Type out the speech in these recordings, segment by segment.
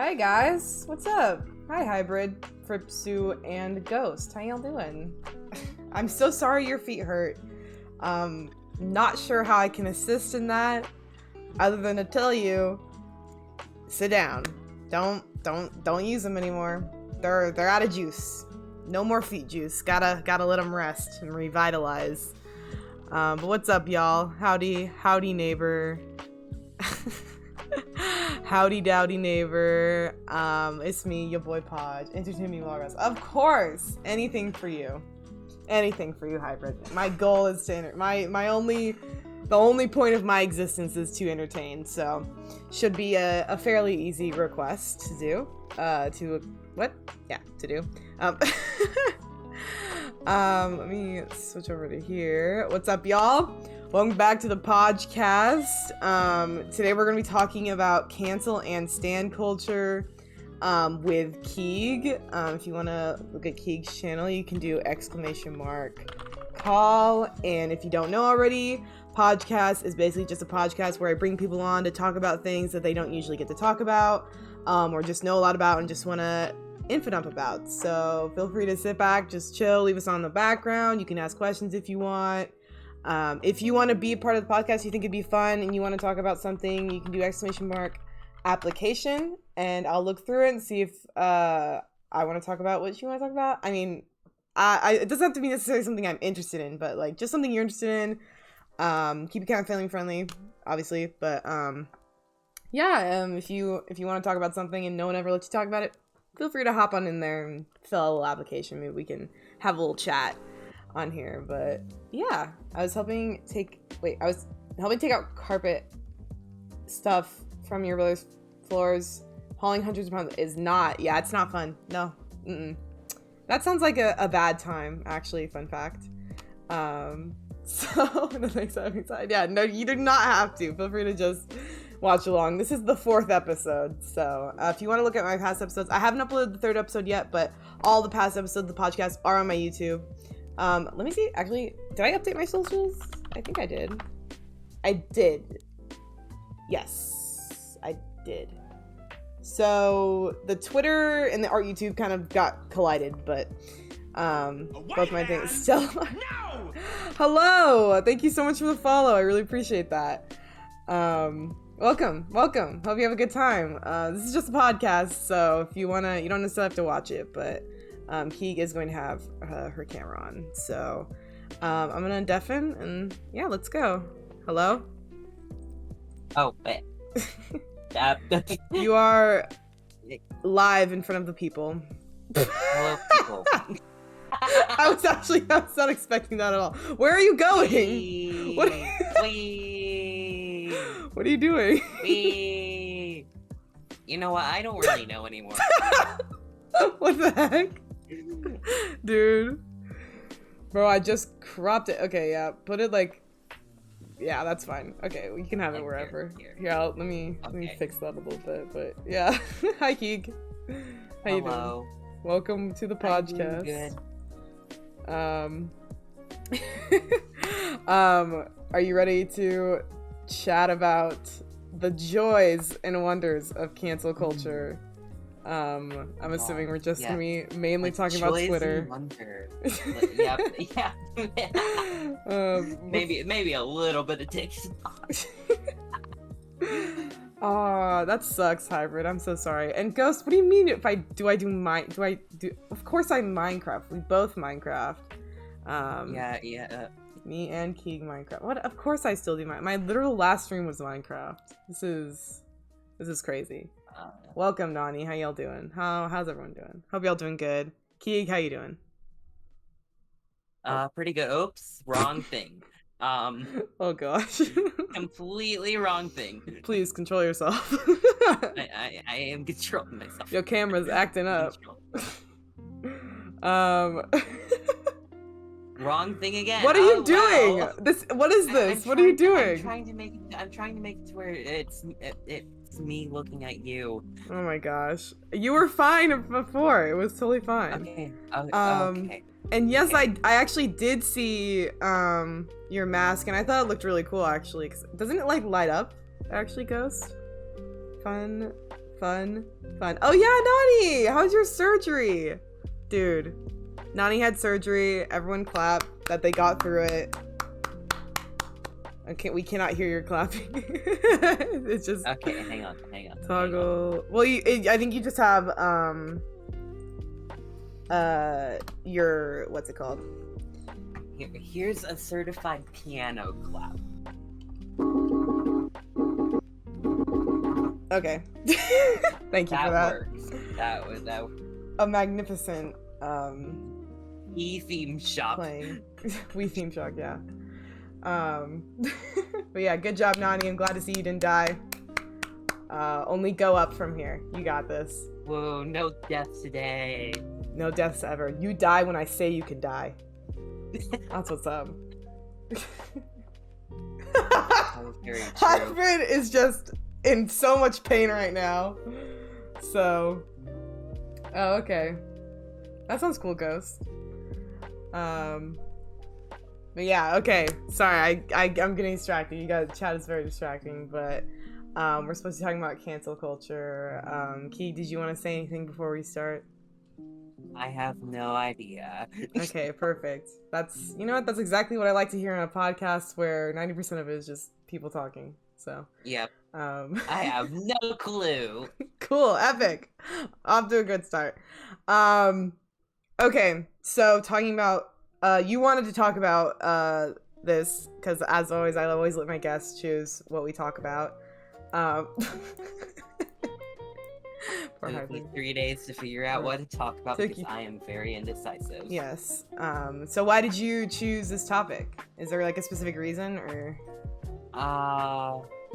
Hi guys, what's up? Hi Hybrid, Fripsu, and Ghost. How y'all doing? I'm so sorry your feet hurt. Not sure how I can assist in that, other than to tell you, sit down. Don't use them anymore. They're out of juice. No more feet juice. Gotta let them rest and revitalize. But what's up, y'all? Howdy neighbor. Howdy dowdy neighbor. It's me, your boy Podge. Entertain me while I rest. Of course, anything for you. Anything for you, Hybrid. My goal is to the only point of my existence is to entertain. So, should be a fairly easy request to do. To do. Let me switch over to here. What's up, y'all? Welcome back to the Pojcast. Today we're going to be talking about cancel and stan culture with Keeg. If you want to look at Keeg's channel, you can do ! Call. And if you don't know already, Pojcast is basically just a podcast where I bring people on to talk about things that they don't usually get to talk about, or just know a lot about and just want to info dump about. So feel free to sit back, just chill, leave us on the background. You can ask questions if you want. If you want to be a part of the podcast, you think it'd be fun and you want to talk about something, you can do ! Application, and I'll look through it and see if I want to talk about what you want to talk about. I mean, it doesn't have to be necessarily something I'm interested in, but like just something you're interested in. Keep it kind of family friendly, obviously, but if you want to talk about something and no one ever lets you talk about it, feel free to hop on in there and fill out a little application. Maybe we can have a little chat on here. But yeah, I was helping take out carpet stuff from your brother's floors. Hauling hundreds of pounds is not, it's not fun. No. That sounds like a bad time, actually. Fun fact. So the next time, yeah, no, you do not have to. Feel free to just watch along. This is the 4th episode, so if you want to look at my past episodes, I haven't uploaded the 3rd episode yet, but all the past episodes of the podcast are on my YouTube. Let me see. Actually, did I update my socials? I think I did. I did. Yes, I did. So the Twitter and the art YouTube kind of got collided, but both my things still. No! Hello! Thank you so much for the follow. I really appreciate that. Welcome. Hope you have a good time. This is just a podcast, so if you wanna, you don't necessarily have to watch it, but Keeg is going to have her camera on. So I'm gonna deafen, and yeah, let's go. Hello? Oh, wait. You are live in front of the people. Hello, people. I was not expecting that at all. Where are you going? What are you doing? You know what? I don't really know anymore. What the heck? Dude. Bro, I just cropped it. Okay, yeah. Put it like... Yeah, that's fine. Okay, we can have it wherever. Here, let me fix that a little bit, but yeah. Hi, Keeg. How you doing? Welcome to the podcast. Good. Are you ready to chat about the joys and wonders of cancel culture? I'm assuming we're just gonna be mainly talking about Twitter. Yeah. Maybe a little bit of TikTok. Aw, that sucks, Hybrid. I'm so sorry. And Ghost, what do you mean if I do? Of course I Minecraft. We both Minecraft. Me and Keeg Minecraft. What? Of course I still do my literal last stream was Minecraft. This is crazy. Welcome, Nani. How y'all doing? How's everyone doing? Hope y'all doing good. Keeg, how you doing? Pretty good. Oops, wrong thing. Oh gosh. Completely wrong thing. Please control yourself. I am controlling myself. Your camera's acting up. Wrong thing again. What are you doing? Wow. What is this? What are you doing? I'm trying to make it to where it's me looking at you. Oh my gosh. You were fine before. It was totally fine. Okay. Okay. And yes, I actually did see your mask, and I thought it looked really cool actually. 'Cause doesn't it like light up? Actually, Ghost. Fun Fun. Oh yeah, Nani! How's your surgery? Dude, Nani had surgery. Everyone clap that they got through it. Okay, we cannot hear your clapping. It's just... Okay, hang on. Toggle... Well, I think you just have, your... What's it called? Here's a certified piano clap. Okay. Thank you for that. Works. That was a magnificent theme shop. Playing. We theme shock, yeah. But yeah, good job, Nani. I'm glad to see you didn't die. Only go up from here. You got this. Whoa, no deaths today. No deaths ever. You die when I say you can die. That's what's up. That was very true. Hybrid is just in so much pain right now. So, oh, okay. That sounds cool, Ghost. But yeah, okay. Sorry, I'm getting distracted. You guys, chat is very distracting, but we're supposed to be talking about cancel culture. Keeg, did you want to say anything before we start? I have no idea. Okay, perfect. That's, you know what? That's exactly what I like to hear on a podcast where 90% of it is just people talking. So. Yep. I have no clue. Cool, epic. Off to a good start. Okay, so talking about, you wanted to talk about this because, as always, I always let my guests choose what we talk about. It took me 3 days to figure out what to talk about because I am very indecisive. Yes. So why did you choose this topic? Is there like a specific reason or?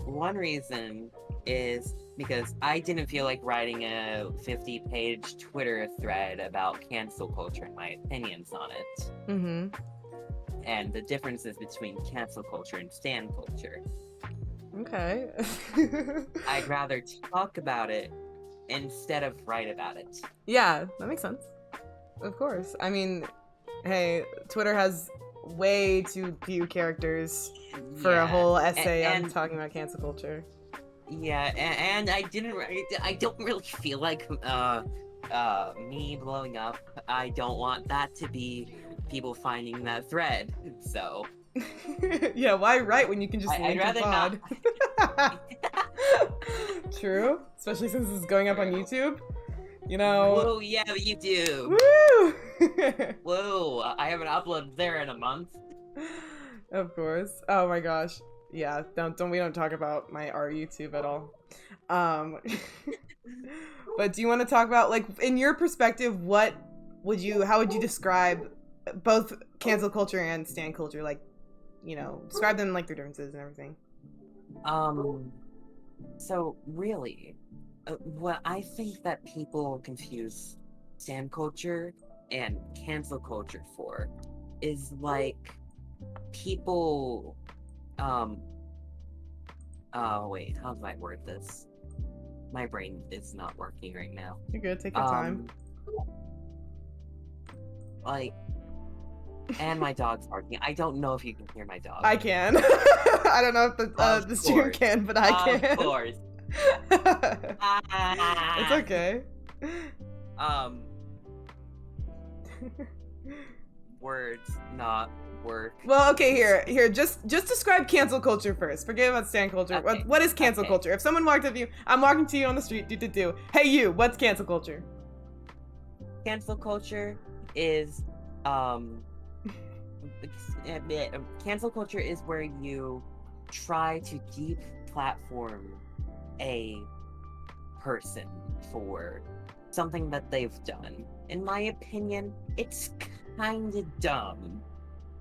One reason is because I didn't feel like writing a 50-page Twitter thread about cancel culture and my opinions on it. Mm-hmm. And the differences between cancel culture and stan culture. Okay. I'd rather talk about it instead of write about it. Yeah, that makes sense. Of course. I mean, hey, Twitter has way too few characters for a whole essay on talking about cancel culture. Yeah, and I don't really feel like me blowing up. I don't want that to be people finding that thread. So yeah, why write when you can just link I'd the rather pod? True, especially since it's going up on YouTube. You know. Whoa, yeah, YouTube. Woo! Whoa, I haven't uploaded there in a month. Of course. Oh my gosh. Yeah, we don't talk about my our YouTube at all. But do you want to talk about, like, in your perspective, how would you describe both cancel culture and stan culture? Like, you know, describe them, like, their differences and everything. So really, what I think that people confuse stan culture and cancel culture for is, like, people, oh wait, how do I word this? My brain is not working right now. You're good, take your time. Like, and my dog's barking. I don't know if you can hear my dog. I can. I don't know if the stream can, but I can. Of course. It's okay. Words not work. Well, okay, here. Just describe cancel culture first. Forget about stan culture. Okay. What is cancel culture? If someone walked up to you, I'm walking to you on the street. Hey, you. What's cancel culture? Cancel culture is cancel culture is where you try to deplatform a person for something that they've done. In my opinion, it's kind of dumb.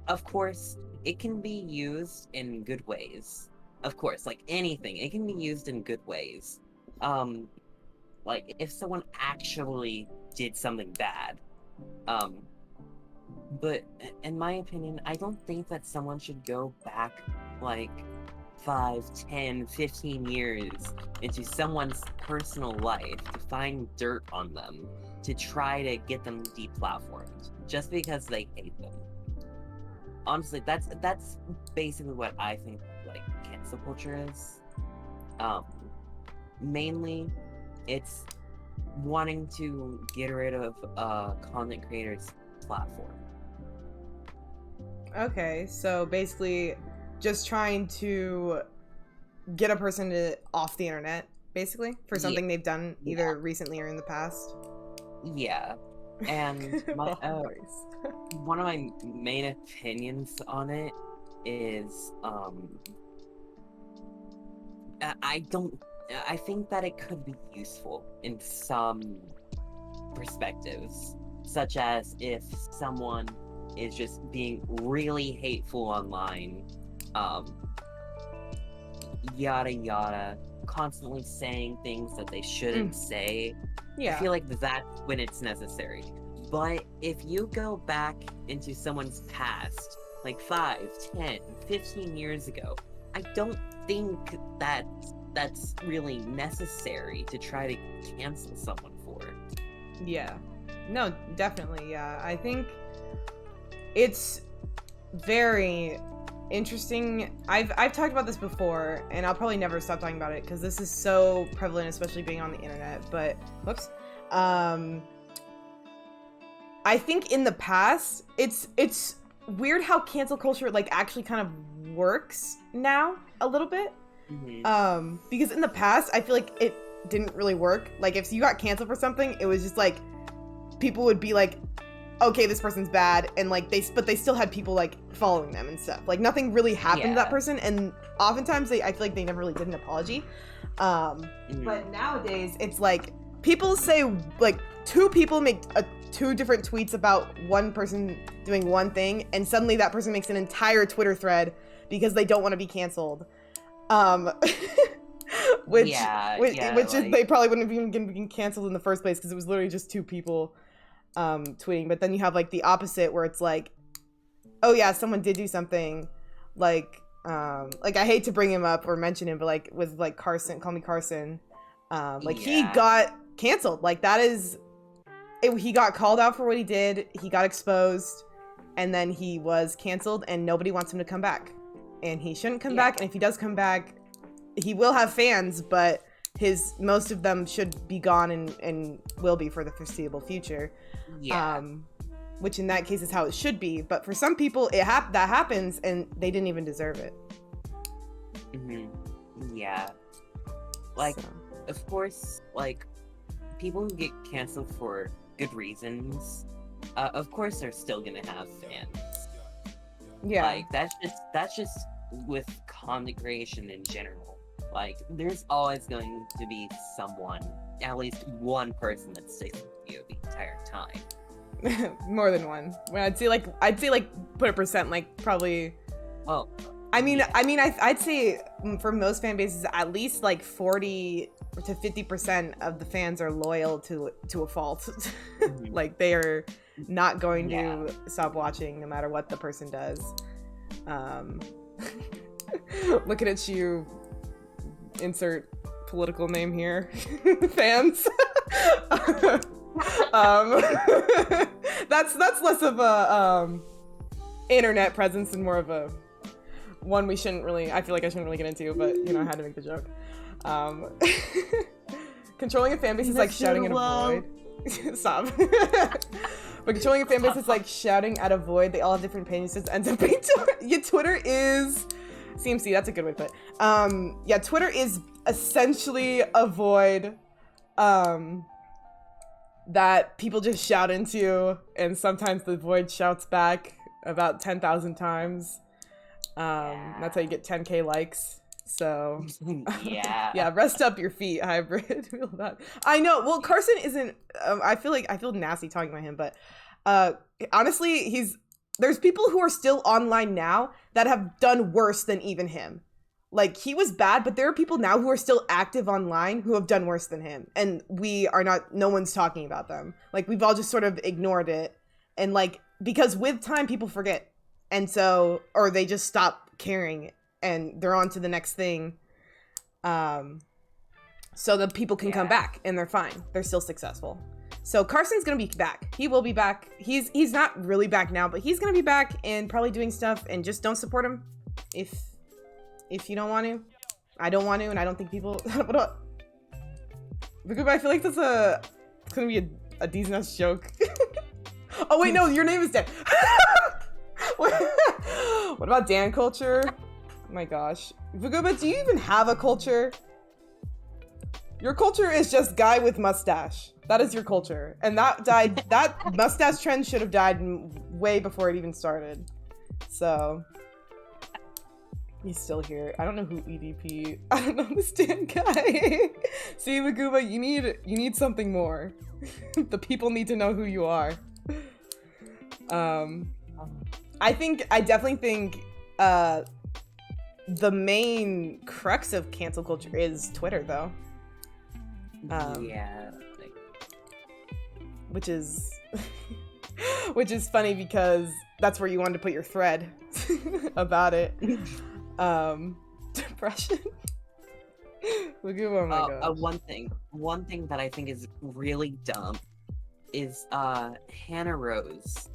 Of course, it can be used in good ways. Of course, like anything, it can be used in good ways. Like if someone actually did something bad. But in my opinion, I don't think that someone should go back like 5, 10, 15 years into someone's personal life to find dirt on them to try to get them deplatformed just because they hate them. Honestly, that's basically what I think like cancel culture is. Mainly It's wanting to get rid of content creators' platform. Okay, so basically just trying to get a person off the internet, basically, for something they've done either recently or in the past. Yeah. And one of my main opinions on it is, I think that it could be useful in some perspectives, such as if someone is just being really hateful online, yada yada, constantly saying things that they shouldn't say. Yeah. I feel like that's when it's necessary. But if you go back into someone's past, like 5, 10, 15 years ago, I don't think that's really necessary to try to cancel someone for. Yeah. No, definitely, yeah. I think it's very interesting. I've talked about this before, and I'll probably never stop talking about it because this is so prevalent, especially being on the internet. But whoops, I think in the past, it's weird how cancel culture like actually kind of works now a little bit. Mm-hmm. Because in the past, I feel like it didn't really work. Like if you got canceled for something, it was just like people would be like, okay, this person's bad, and like but they still had people like following them and stuff. Like nothing really happened to that person, and oftentimes I feel like they never really did an apology. But nowadays it's like people say like 2 people make 2 different tweets about one person doing one thing, and suddenly that person makes an entire Twitter thread because they don't want to be canceled. Which is, they probably wouldn't have even been canceled in the first place because it was literally just 2 people tweeting. But then you have like the opposite where it's like, oh yeah, someone did do something, like I hate to bring him up or mention him, but like with like Carson, Call Me Carson, he got canceled. Like that is he got called out for what he did, he got exposed, and then he was canceled, and nobody wants him to come back, and he shouldn't come back. And if he does come back, he will have fans, but most of them should be gone and will be for the foreseeable future. Which in that case is how it should be. But for some people, that happens, and they didn't even deserve it. Yeah. Like, of course, like, people who get canceled for good reasons, of course they're still gonna have fans. Yeah. Like, that's just with content creation in general. Like, there's always going to be someone, at least one person that sticks with you the entire time. More than one. Well, I'd say like put a percent, like probably. Oh. I'd say for most fan bases, at least like 40 to 50% of the fans are loyal to a fault. Like they are not going to stop watching no matter what the person does. Looking at you, insert political name here. Fans. That's less of a internet presence and more of a one we shouldn't really, I feel like I shouldn't really get into, but you know, I had to make the joke. Controlling a fan base is like shouting at a void. Stop. But controlling a fan base is like shouting at a void. They all have different opinions. Just ends up being your Twitter is CMC. That's a good way to put it. Yeah, Twitter is essentially a void that people just shout into, and sometimes the void shouts back about 10,000 times. That's how you get 10k likes. So yeah, rest up your feet, hybrid. I know. Well, Carson isn't. I feel nasty talking about him, but honestly, there's people who are still online now that have done worse than even him. Like he was bad, but there are people now who are still active online who have done worse than him, and we are not. No one's talking about them. Like we've all just sort of ignored it, and like because with time people forget, and so or they just stop caring and they're on to the next thing. So that people can come back and they're fine. They're still successful. So Carson's gonna be back. He will be back. He's not really back now, but he's gonna be back and probably doing stuff, and just don't support him if you don't want to. I don't want to, and I don't think people Because I feel like it's gonna be a decent ass joke. Oh wait, no, your name is Dan. What about Dan culture? Oh my gosh. Vaguba, do you even have a culture? Your culture is just guy with mustache. That is your culture. And that mustache trend should have died way before it even started. So, he's still here. I don't know who EDP. I don't know this Dan guy. See, Vaguba, you need something more. The people need to know who you are. I definitely think the main crux of cancel culture is Twitter, though. Yeah. Which is funny because that's where you wanted to put your thread about it. Depression. Oh my gosh. One thing that I think is really dumb is Hannah Rose.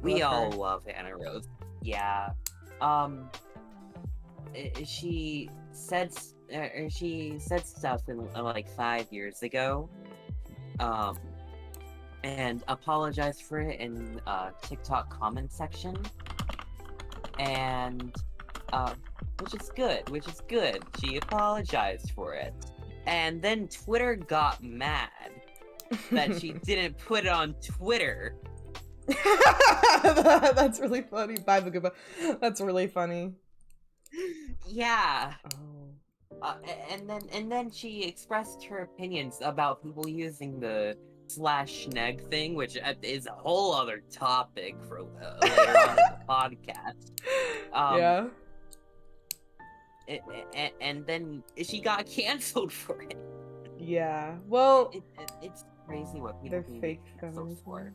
We all love Hannah Rose. Yeah. She said stuff in like 5 years ago, and apologized for it in TikTok comment section, and which is good. She apologized for it, and then Twitter got mad that she didn't put it on Twitter. That's really funny. Bye, Vaguba. That's really funny. Yeah. Oh. And then she expressed her opinions about people using the /sneg thing, which is a whole other topic for later on in the podcast. Yeah. And then she got canceled for it. Yeah. Well, it's crazy what people they're fake canceled for.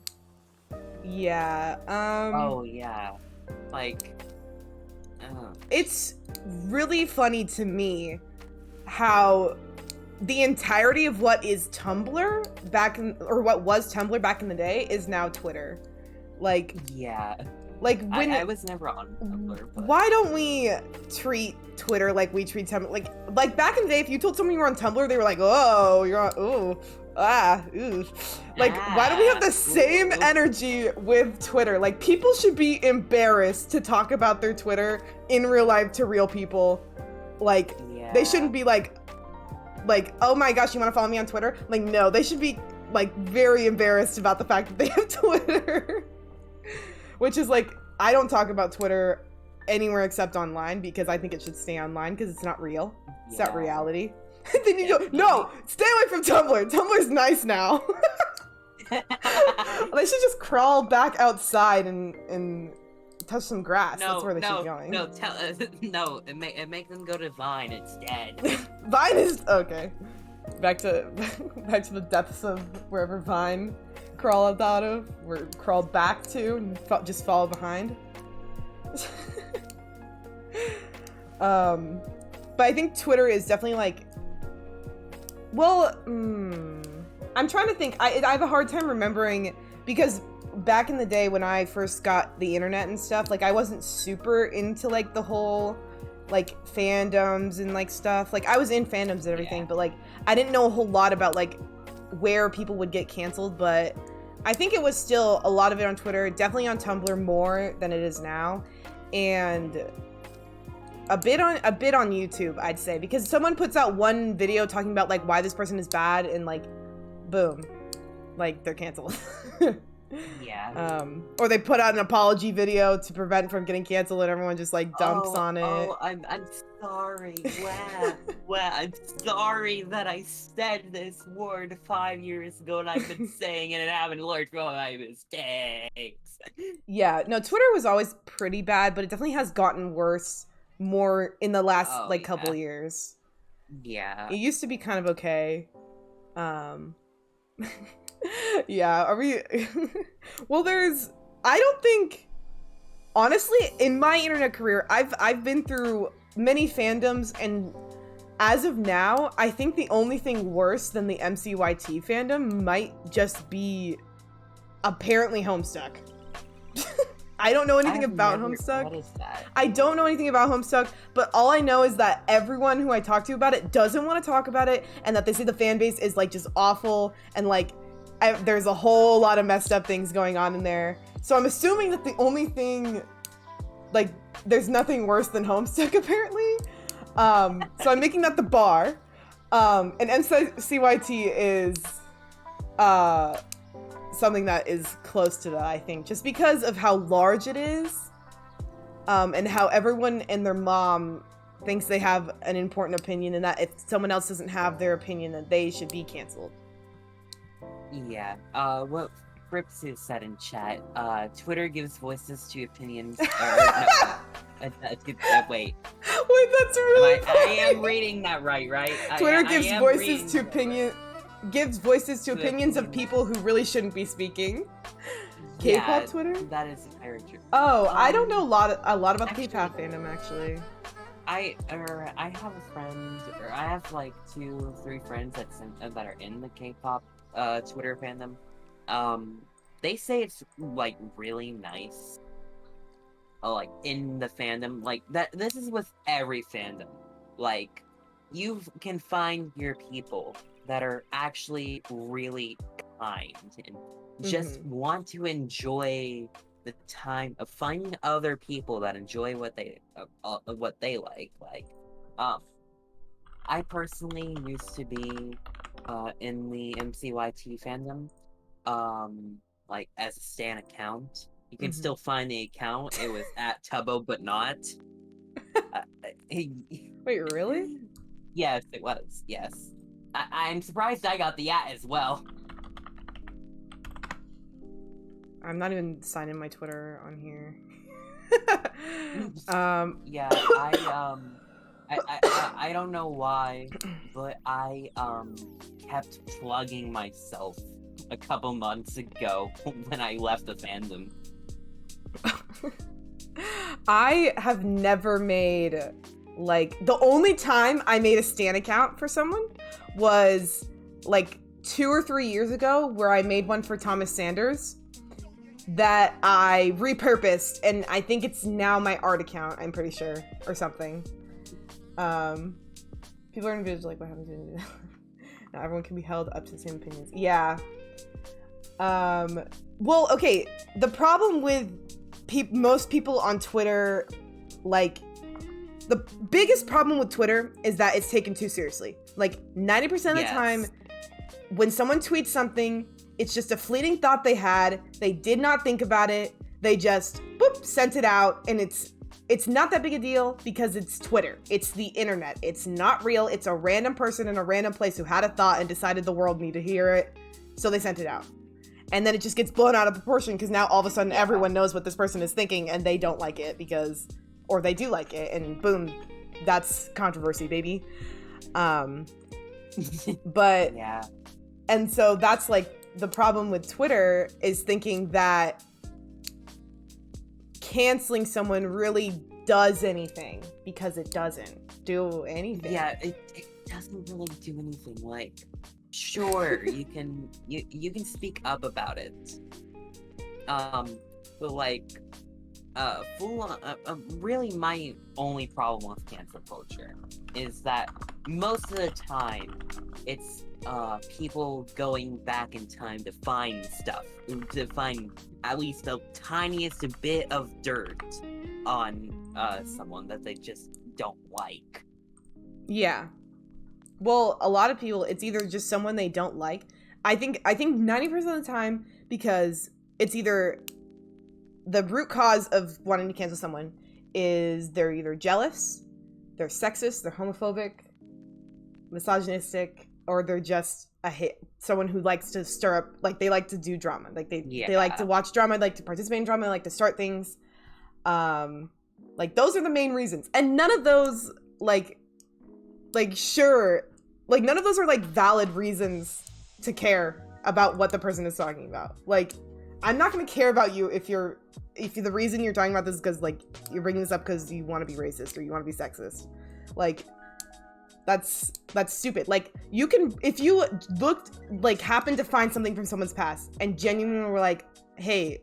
Yeah. Oh yeah. Like. It's really funny to me how the entirety of what is Tumblr what was Tumblr back in the day is now Twitter. Like, yeah. Like when I was never on Tumblr. But... Why don't we treat Twitter like we treat Tumblr? Like back in the day, if you told someone you were on Tumblr, they were like, "Oh, you're on, ooh, ooh." Like, why don't we have the same energy with Twitter? Like, people should be embarrassed to talk about their Twitter in real life to real people. Like, they shouldn't be like, oh my gosh, you want to follow me on Twitter? Like, no, they should be like very embarrassed about the fact that they have Twitter. Which is like, I don't talk about Twitter anywhere except online because I think it should stay online because it's not real. It's not reality. Then you go, no, stay away from Tumblr. Tumblr's nice now. They should just crawl back outside and touch some grass. That's where they should be going. Make them go to Vine instead. Vine is okay. Back to the depths of wherever Vine crawled out of, or crawled back to, and just follow behind. But I think Twitter is definitely like, well, I'm trying to think. I have a hard time remembering because back in the day when I first got the internet and stuff, like I wasn't super into like the whole like fandoms and like stuff. Like I was in fandoms and everything, but like I didn't know a whole lot about like where people would get canceled. But I think it was still a lot of it on Twitter, definitely on Tumblr more than it is now, and a bit on YouTube, I'd say, because someone puts out one video talking about like why this person is bad and like boom, like they're canceled. Yeah. Or they put out an apology video to prevent from getting canceled and everyone just like dumps on it. Oh, I'm sorry. Well, I'm sorry that I said this word 5 years ago and I've been saying it and I haven't learned from my mistakes. Yeah, no, Twitter was always pretty bad, but it definitely has gotten worse more in the last couple years. Yeah. It used to be kind of okay. Yeah, are we well, I don't think, honestly, in my internet career, I've been through many fandoms, and as of now, I think the only thing worse than the MCYT fandom might just be apparently Homestuck. I don't know I anything have about never- Homestuck. What is that? I don't know anything about Homestuck, but all I know is that everyone who I talk to about it doesn't want to talk about it, and that they say the fan base is like just awful, and like there's a whole lot of messed up things going on in there. So I'm assuming that the only thing, like, there's nothing worse than Homestuck apparently. So I'm making that the bar. And MCYT is something that is close to that, I think, just because of how large it is, and how everyone and their mom thinks they have an important opinion, and that if someone else doesn't have their opinion, that they should be canceled. Yeah. What Frips has said in chat, Twitter gives voices to opinions. Wait. Wait, that's really I am reading that right? Twitter I gives am voices reading to that opinion, gives voices to opinions of people who really shouldn't be speaking. K-pop Yeah, Twitter? That is very true. Oh, I don't know a lot about the actually- K-pop fandom actually. I have a friend, or I have like 2 or 3 friends that are in the K-pop Twitter fandom. They say it's like really nice. Like in the fandom, like that. This is with every fandom. Like you can find your people that are actually really kind and just want to enjoy the time of finding other people that enjoy what they like. Like, I personally used to be in the MCYT fandom, like as a stan account. You can still find the account. It was at Tubbo, but not. Wait, really? Yes, it was. Yes, I'm surprised I got the as well. I'm not even signing my Twitter on here. Yeah, I don't know why, but I kept plugging myself a couple months ago when I left the fandom. I have never made, like, the only time I made a stan account for someone was like 2 or 3 years ago, where I made one for Thomas Sanders that I repurposed, and I think it's now my art account, I'm pretty sure, or something. People are individual, like, what happens to not everyone can be held up to the same opinions. Yeah. Well, okay, the problem with most people on Twitter, like, the biggest problem with Twitter is that it's taken too seriously. Like, 90% of the time, when someone tweets something, it's just a fleeting thought they had. They did not think about it. They just, boop, sent it out, and it's not that big a deal because it's Twitter. It's the internet. It's not real. It's a random person in a random place who had a thought and decided the world needed to hear it, so they sent it out. And then it just gets blown out of proportion because now all of a sudden everyone knows what this person is thinking and they don't like it or they do like it, and boom, that's controversy, baby. But Yeah. And so that's like the problem with Twitter, is thinking that canceling someone really does anything, because it doesn't do anything. Yeah, it doesn't really do anything. Like, sure, you can speak up about it. But like, really my only problem with cancel culture is that most of the time it's people going back in time to find stuff, to find at least the tiniest bit of dirt on someone that they just don't like. Yeah. Well, a lot of people, it's either just someone they don't like. I think 90% of the time, because it's either the root cause of wanting to cancel someone is they're either jealous, they're sexist, they're homophobic, misogynistic, or they're just someone who likes to stir up, like they like to do drama. Like they like to watch drama, like to participate in drama, like to start things. Like those are the main reasons. And none of those none of those are like valid reasons to care about what the person is talking about. Like, I'm not going to care about you if the reason you're talking about this is because, like, you're bringing this up because you want to be racist or you want to be sexist. Like, that's stupid. Like, you can, if you happened to find something from someone's past and genuinely were like, hey,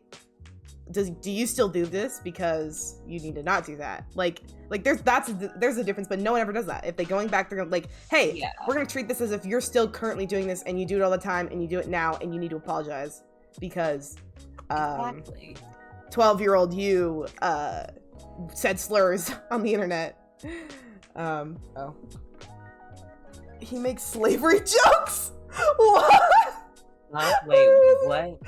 do you still do this because you need to not do that? Like there's a difference, but no one ever does that. If they're going back, they're like, hey, we're gonna treat this as if you're still currently doing this and you do it all the time and you do it now and you need to apologize because 12-year-old you said slurs on the internet. He makes slavery jokes? What? Wait, what?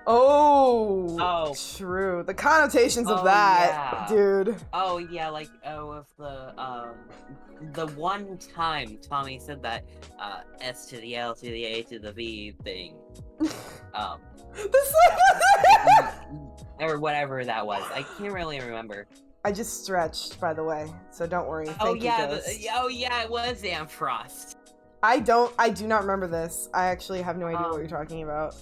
Oh, true. The connotations of that, dude. Oh yeah, like of the one time Tommy said that S to the L to the A to the V thing, or whatever that was. I can't really remember. I just stretched, by the way, so don't worry. Thank you, Ghost. It was Amfrost. I do not remember this. I actually have no idea what you're talking about.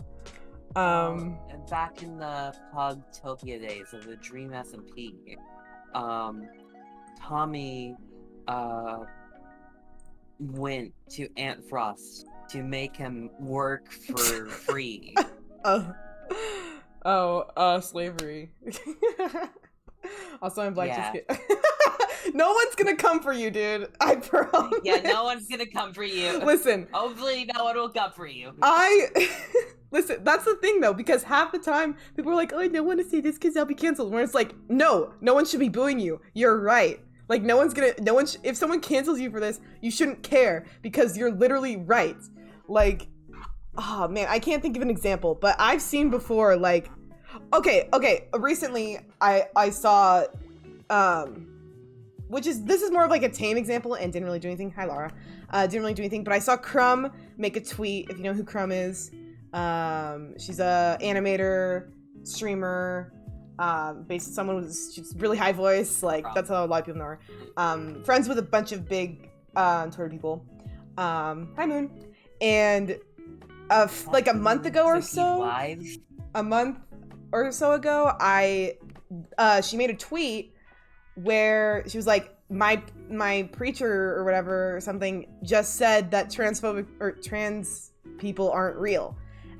Back in the Pogtopia days of the Dream SMP, Tommy went to Antfrost to make him work for free. Slavery. Also, I'm black. Just kidding. No one's gonna come for you, dude. I promise. Yeah, no one's gonna come for you. Listen. Hopefully no one will come for you. Listen, that's the thing though, because half the time people are like, oh, I don't want to see this because I'll be canceled. When it's like, no one should be booing you. You're right. Like, if someone cancels you for this, you shouldn't care because you're literally right. Like, oh man, I can't think of an example, but I've seen before, like, okay, recently I saw, this is more of like a tame example and didn't really do anything. Hi, Laura. Didn't really do anything, but I saw Crumb make a tweet, if you know who Crumb is. She's a animator, streamer, someone with she's really high voice, like that's how a lot of people know her. Friends with a bunch of big Twitter people. Hi Moon. And like a month ago or so, she made a tweet where she was like, my preacher or whatever or something just said that trans people aren't real.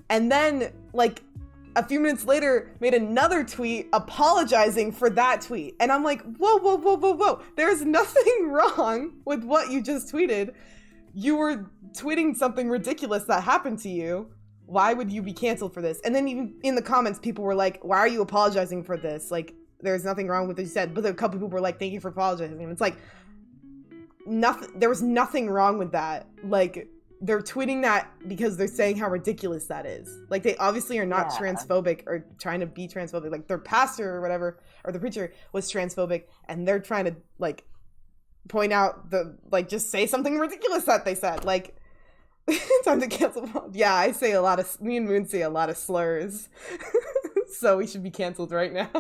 And then, like, a few minutes later, made another tweet apologizing for that tweet. And I'm like, whoa. There's nothing wrong with what you just tweeted. You were tweeting something ridiculous that happened to you. Why would you be canceled for this? And then even in the comments, people were like, why are you apologizing for this? Like, there's nothing wrong with what you said. But a couple people were like, thank you for apologizing. And it's like, there was nothing wrong with that. Like, they're tweeting that because they're saying how ridiculous that is. Like, they obviously are not transphobic or trying to be transphobic. Like, their pastor or whatever, or the preacher was transphobic, and they're trying to, like, point out just say something ridiculous that they said. Like, time to cancel. Yeah, me and Moon say a lot of slurs. So we should be canceled right now.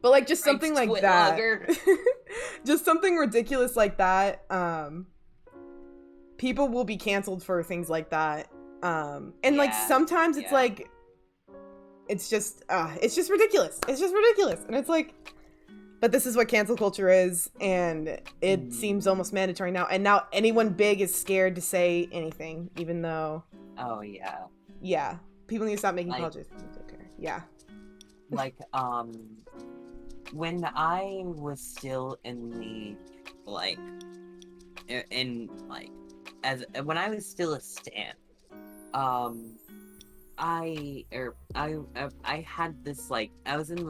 But like just something like that. Just something ridiculous like that. People will be canceled for things like that. And like sometimes it's like it's just ridiculous. It's just ridiculous. And it's like, but this is what cancel culture is, and it seems almost mandatory now. And now anyone big is scared to say anything, even though yeah. People need to stop making apologies. Okay. Yeah. Like, when I was still in the, when I was still a stan, I had this, I was in,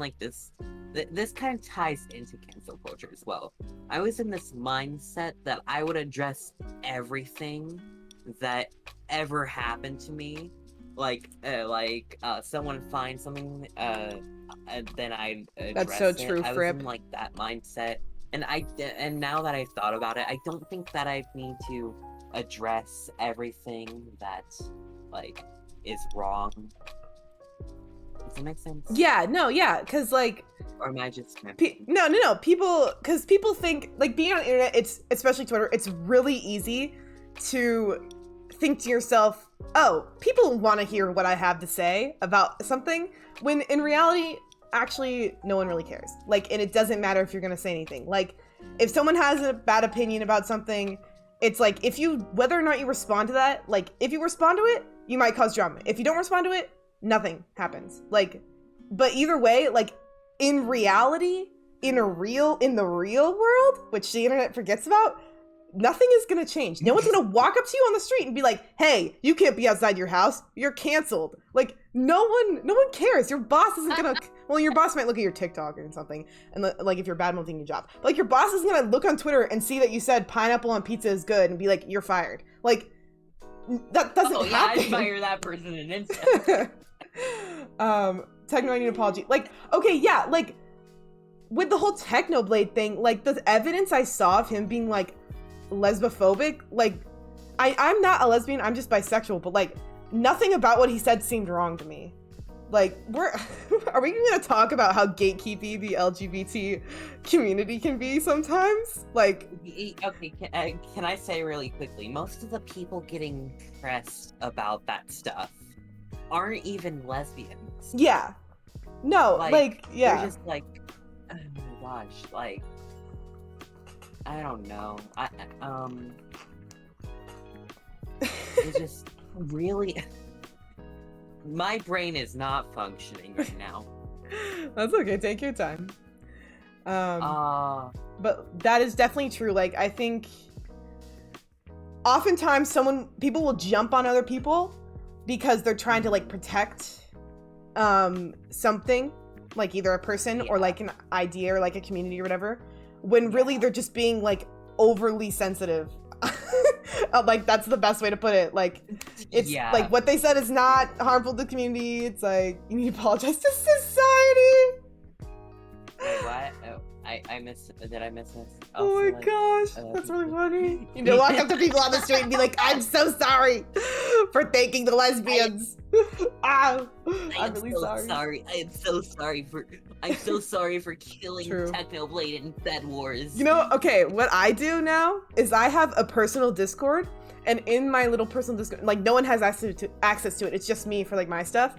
this kind of ties into cancel culture as well. I was in this mindset that I would address everything that ever happened to me. Someone finds something, and then I address That's so true, I Fripp. was in, that mindset. And now that I've thought about it, I don't think that I need to address everything that, is wrong. Does that make sense? Yeah, no, yeah, because, Or am I just... No. People think, being on the internet, it's, especially Twitter, it's really easy to think to yourself, oh, people want to hear what I have to say about something, when in reality, actually, no one really cares. And it doesn't matter if you're going to say anything. If someone has a bad opinion about something, it's whether or not you respond to that, if you respond to it, you might cause drama. If you don't respond to it, nothing happens. Like, but either way, like, in reality, in the real world, which the internet forgets about, nothing is gonna change. No one's gonna walk up to you on the street and be like, hey, you can't be outside your house, you're canceled. Like, no one cares. Your boss isn't gonna, well, your boss might look at your TikTok or something, and like, if you're bad mouthing your job. But like, your boss is gonna look on Twitter and see that you said pineapple on pizza is good and be like, you're fired. Like, that doesn't happen. I'd fire that person in an instant. Techno, I need an apology. Like, okay, yeah, like, with the whole Technoblade thing, like, the evidence I saw of him being, like, lesbophobic, like, I'm not a lesbian, I'm just bisexual, but, like, nothing about what he said seemed wrong to me. Like, are we gonna talk about how gatekeepy the LGBT community can be sometimes? Like, okay, can I say really quickly, most of the people getting pressed about that stuff aren't even lesbians. Yeah. No, like yeah. They're just like, oh my gosh, like, I don't know. It's just really, my brain is not functioning right now. That's okay, take your time. But that is definitely true. Like, I think oftentimes people will jump on other people because they're trying to, like, protect something, like either a person or like an idea or like a community or whatever, when really they're just being, like, overly sensitive. Like, that's the best way to put it. Like, it's like, what they said is not harmful to the community. It's like, you need to apologize to society. Wait, what? Oh, I missed. Did I miss this? Oh my gosh, that's really funny. You know, walk up to people on the street and be like, I'm so sorry for thanking the lesbians. I'm really sorry. I'm so sorry for killing Technoblade in Bed Wars. You know, okay, what I do now is I have a personal Discord, and in my little personal Discord, like, no one has access to it. It's just me for, like, my stuff.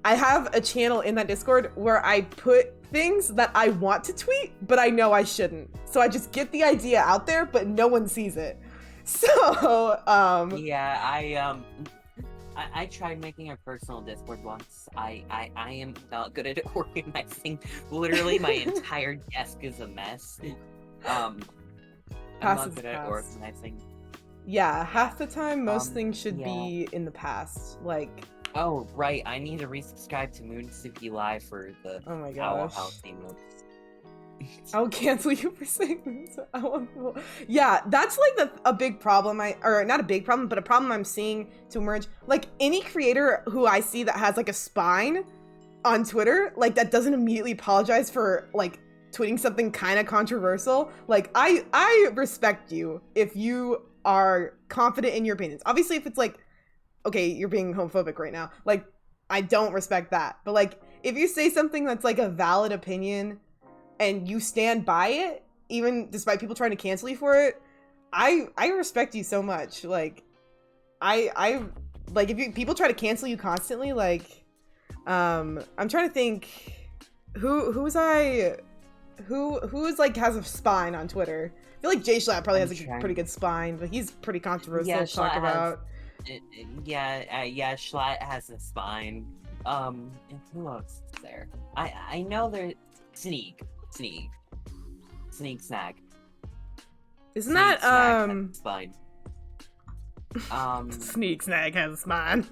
I have a channel in that Discord where I put things that I want to tweet, but I know I shouldn't. So I just get the idea out there, but no one sees it. So, yeah, I tried making a personal Discord once. I am not good at organizing. Literally, my entire desk is a mess. I'm not good at organizing. Yeah, half the time, most things should be in the past. Like, oh, right, I need to resubscribe to Moonsuki Live for the House emotes. I'll cancel you for saying this. Yeah, that's like a big problem. Or not a big problem, but a problem I'm seeing to emerge. Like, any creator who I see that has, like, a spine on Twitter, like, that doesn't immediately apologize for, like, tweeting something kind of controversial. Like, I respect you if you are confident in your opinions. Obviously, if it's like, okay, you're being homophobic right now, like, I don't respect that. But, like, if you say something that's, like, a valid opinion and you stand by it, even despite people trying to cancel you for it, I respect you so much. Like, I like, if people try to cancel you constantly, like, I'm trying to think who's like, has a spine on Twitter. I feel like Jay Schlatt probably has a pretty good spine, but he's pretty controversial to talk about. Schlatt has a spine. And who else is there? I know there's Sneak Snag. Isn't that spine? Sneak Snag has a spine.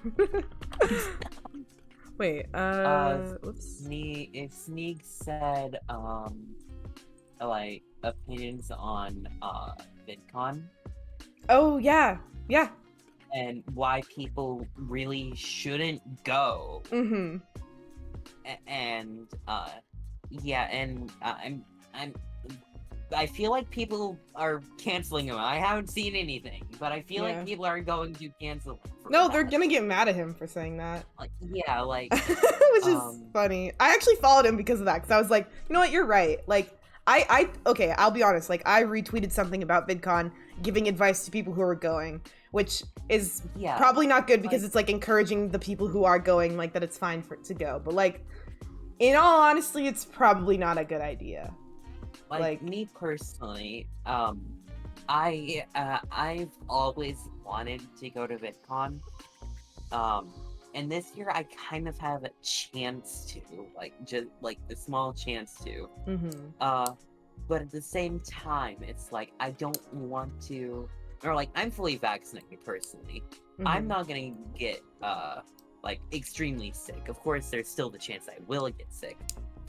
Wait, whoops. Sneak said like opinions on VidCon. Oh yeah. And why people really shouldn't go. Mm-hmm. And I feel like people are canceling him. I haven't seen anything, but I feel like people are going to cancel him. No, they're gonna get mad at him for saying that. Like, which is funny. I actually followed him because of that, because I was like, you know what, you're right. Like, okay, I'll be honest. Like, I retweeted something about VidCon giving advice to people who are going, which is probably not good because it's like encouraging the people who are going, like, that it's fine to go. But, like, in all honesty, it's probably not a good idea. Like me personally, I've always wanted to go to VidCon. And this year I kind of have a chance to, like, just like a small chance to. But at the same time, it's like I don't want to, or like I'm fully vaccinated personally. I'm not gonna get like extremely sick. Of course, there's still the chance I will get sick.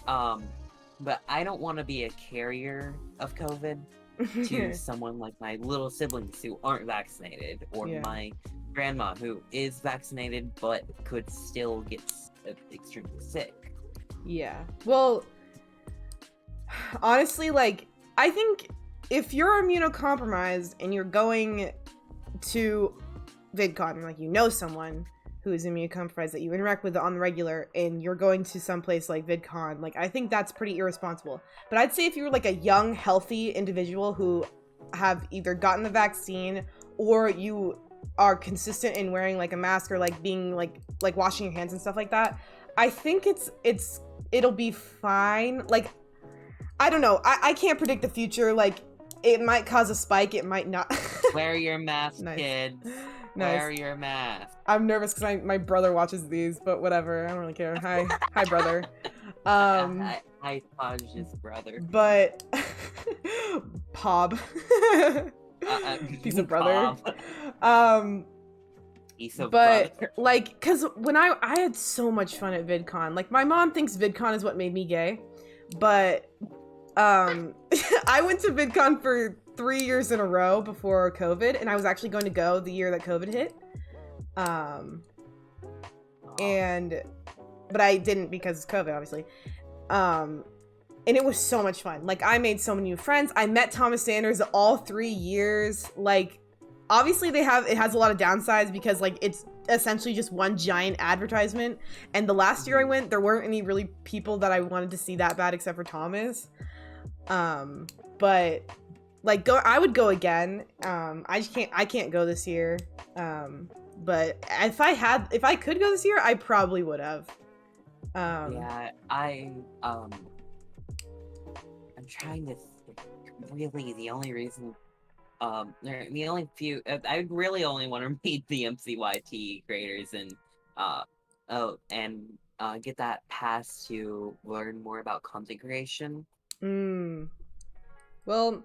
But I don't want to be a carrier of COVID to someone like my little siblings who aren't vaccinated, or my grandma who is vaccinated but could still get extremely sick. Yeah. Well, honestly, like, I think if you're immunocompromised and you're going to VidCon, like, you know someone who is immunocompromised that you interact with on the regular, and you're going to some place like VidCon, like, I think that's pretty irresponsible. But I'd say if you were like a young, healthy individual who have either gotten the vaccine, or you are consistent in wearing like a mask, or like being like washing your hands and stuff like that, I think it'll be fine. Like, I don't know. I can't predict the future. Like, it might cause a spike. It might not. Wear your mask, Nice. kids. Nice. Wear your mask. I'm nervous because my brother watches these, but whatever. I don't really care. Hi, brother. Hi, Poj's brother. But Pob. Piece of brother. Piece of But brother. like, cause when I had so much fun at VidCon. Like, my mom thinks VidCon is what made me gay, but I went to VidCon for 3 years in a row before COVID, and I was actually going to go the year that COVID hit. But I didn't because of COVID, obviously. And it was so much fun. Like, I made so many new friends. I met Thomas Sanders all 3 years. Like, obviously it has a lot of downsides because, like, it's essentially just one giant advertisement. And the last year I went, there weren't any really people that I wanted to see that bad except for Thomas. But like, I would go again. I can't go this year. But if I could go this year, I probably would have. Yeah, I'm trying to think. Really, the only reason, the only few, I really only want to meet the MCYT creators and get that pass to learn more about content creation. Well,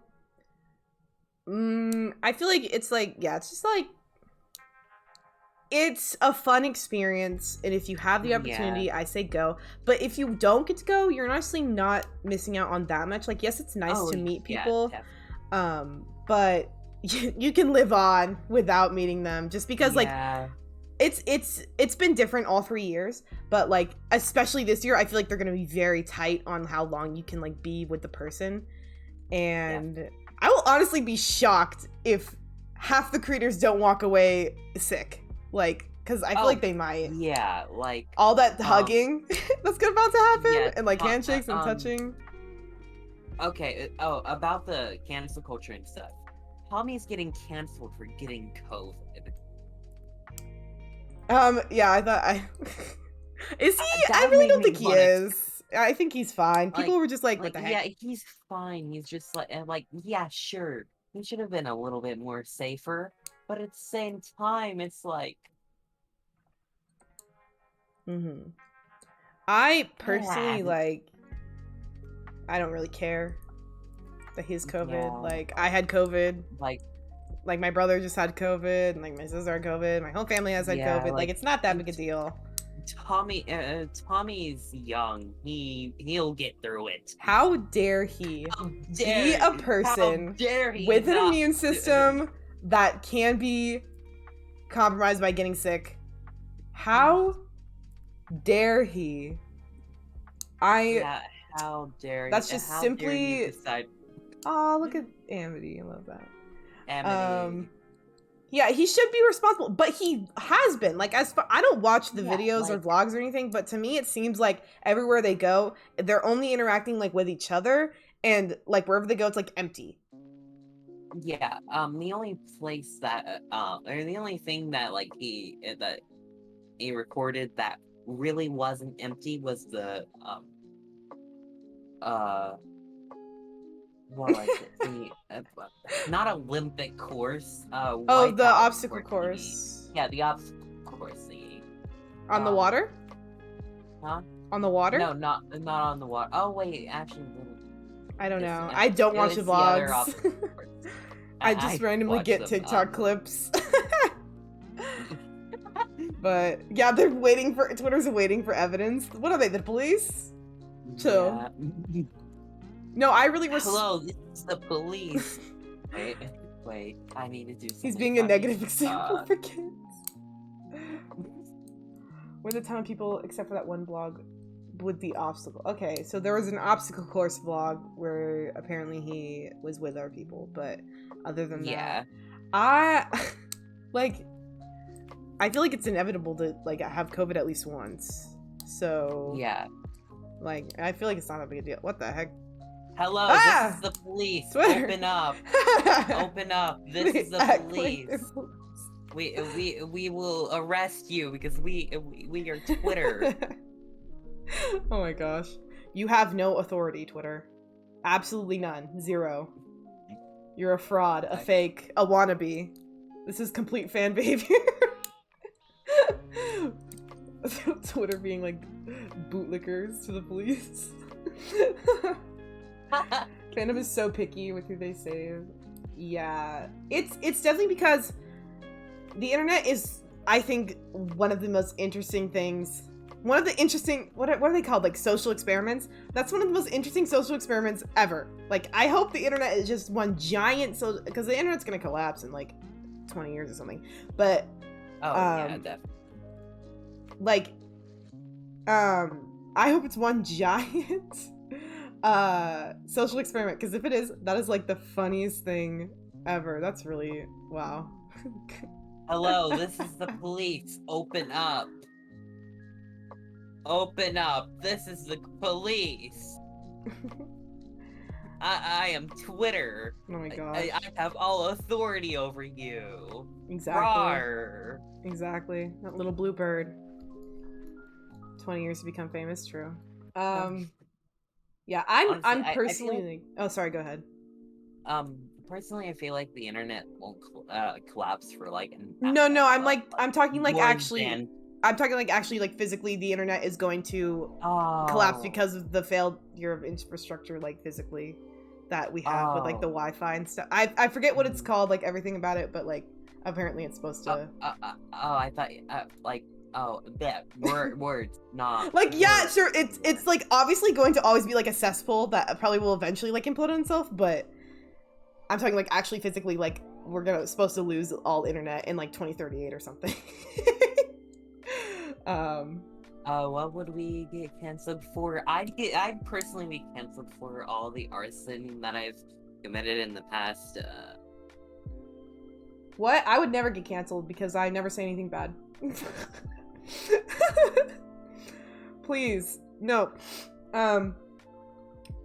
I feel like it's like, yeah, it's just like, it's a fun experience, and if you have the opportunity, I say go. But if you don't get to go, you're honestly not missing out on that much. Like, yes, it's nice to meet people, but you can live on without meeting them, just because like it's been different all 3 years, but like especially this year, I feel like they're gonna be very tight on how long you can like be with the person, and I will honestly be shocked if half the creators don't walk away sick. Like, because I feel like they might. Yeah, like all that hugging that's about to happen, and like handshakes and touching. Okay, about the cancel culture and stuff. Tommy's getting canceled for getting COVID. Yeah, I thought is he? I really don't think he is. I think he's fine. People were just like, what the heck? Yeah, he's fine. He's just like, yeah, sure. He should have been a little bit more safer. But at the same time, it's like... I personally, like... I don't really care that he's COVID. Yeah. Like, I had COVID. Like, my brother just had COVID. And, like, my sister had COVID. My whole family has had COVID. Like, it's not that big a deal. Tommy's young. He'll get through it. How dare he be a person with an immune system that can be compromised by getting sick? How dare he? How dare he? That's just simply... Oh, look at Amity. I love that. Amity. Yeah, he should be responsible, but he has been. Like, I don't watch the videos or vlogs or anything, but to me it seems like everywhere they go, they're only interacting like with each other, and like wherever they go, it's like empty. Yeah, the only place that, or the only thing that, like, he recorded that really wasn't empty was the, what was it? The, not Olympic course, the obstacle course. Yeah, the obstacle course. On the water? Huh? On the water? No, not on the water. Oh wait, actually, I don't know. I don't watch the vlogs. I just randomly get TikTok clips. But yeah, Twitter's waiting for evidence. What are they, the police? Chill. Yeah. No, I really Hello, this is the police. Wait, I need to do something. He's being a negative example for kids. We're the town people, except for that one blog with the obstacle. Okay, so there was an obstacle course vlog where apparently he was with our people, but other than that, I feel like it's inevitable to like have COVID at least once. So yeah, like I feel like it's not a big deal. What the heck? Hello, this is the police. Twitter. Open up. Open up. This is the police. We will arrest you because we are Twitter. Oh my gosh. You have no authority, Twitter. Absolutely none. Zero. You're a fraud, a fake, a wannabe. This is complete fan behavior. Twitter being like bootlickers to the police. Fandom is so picky with who they save. Yeah, it's definitely because the internet is, I think, one of the most interesting things. One of the interesting, what are they called? Like social experiments? That's one of the most interesting social experiments ever. Like, I hope the internet is just one giant because the internet's gonna collapse in like 20 years or something. But yeah, definitely. Like, I hope it's one giant social experiment, because if it is, that is like the funniest thing ever. That's really, wow. Hello, this is the police. Open up. Open up. This is the police. I am Twitter. Oh my god. I have all authority over you. Exactly. Rawr. Exactly. That little blue bird. 20 years to become famous, true. Yeah, Honestly, I'm I personally feel like, oh, sorry, go ahead. Personally, I feel like the internet won't collapse for like No, I'm talking like actually than... I'm talking like actually like physically the internet is going to collapse because of the failure of infrastructure, like physically, that we have with like the Wi-Fi and stuff. I forget what it's called, like everything about it, but like apparently it's supposed to I thought like that words not like, yeah, words. sure, it's like obviously going to always be like a cesspool that probably will eventually like implode on itself, but I'm talking like actually physically, like we're supposed to lose all internet in like 2038 or something. What would we get canceled for? I'd personally be canceled for all the arson that I've committed in the past. What? I would never get canceled because I never say anything bad. Please, no.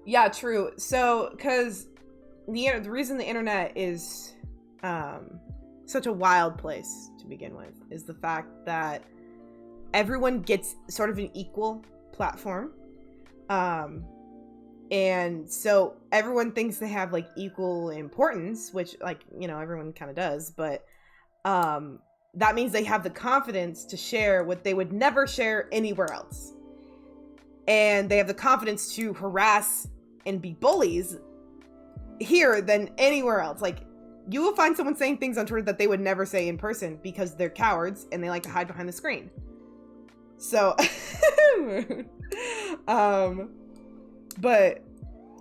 Yeah, true. So, because the reason the internet is such a wild place to begin with is the fact that everyone gets sort of an equal platform, and so everyone thinks they have like equal importance, which, like, you know, everyone kind of does, but that means they have the confidence to share what they would never share anywhere else, and they have the confidence to harass and be bullies here than anywhere else. Like, you will find someone saying things on Twitter that they would never say in person because they're cowards and they like to hide behind the screen. So, but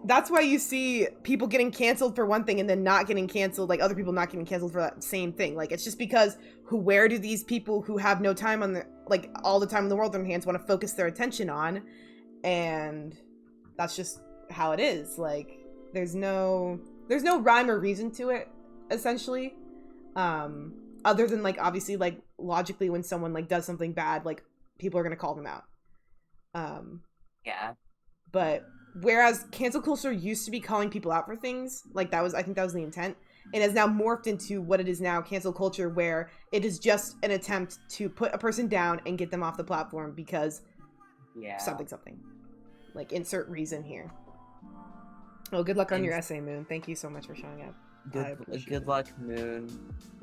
that's why you see people getting canceled for one thing and then not getting canceled, like other people not getting canceled for that same thing. Like, it's just because where do these people who have no time on their, like, all the time in the world on their hands want to focus their attention on? And that's just how it is. Like, there's no rhyme or reason to it, essentially. Other than, like, obviously, like, logically when someone like does something bad, like, people are gonna call them out. Yeah. But whereas cancel culture used to be calling people out for things, like, I think that was the intent. It has now morphed into what it is now, cancel culture, where it is just an attempt to put a person down and get them off the platform because something. Like, insert reason here. Oh, good luck on your essay, Moon. Thank you so much for showing up. Good luck, Moon.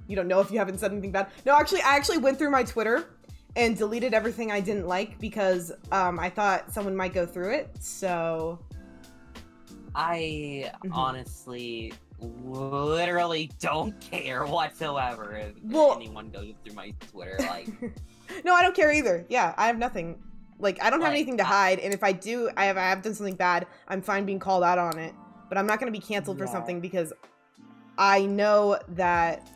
You don't know if you haven't said anything bad. No, actually, I went through my Twitter, and deleted everything I didn't like because I thought someone might go through it. So I honestly literally don't care whatsoever if anyone goes through my Twitter. Like, no, I don't care either. Yeah, I have nothing. Like, I don't have anything to hide, and if I do, I have done something bad, I'm fine being called out on it. But I'm not going to be canceled for something because I know that...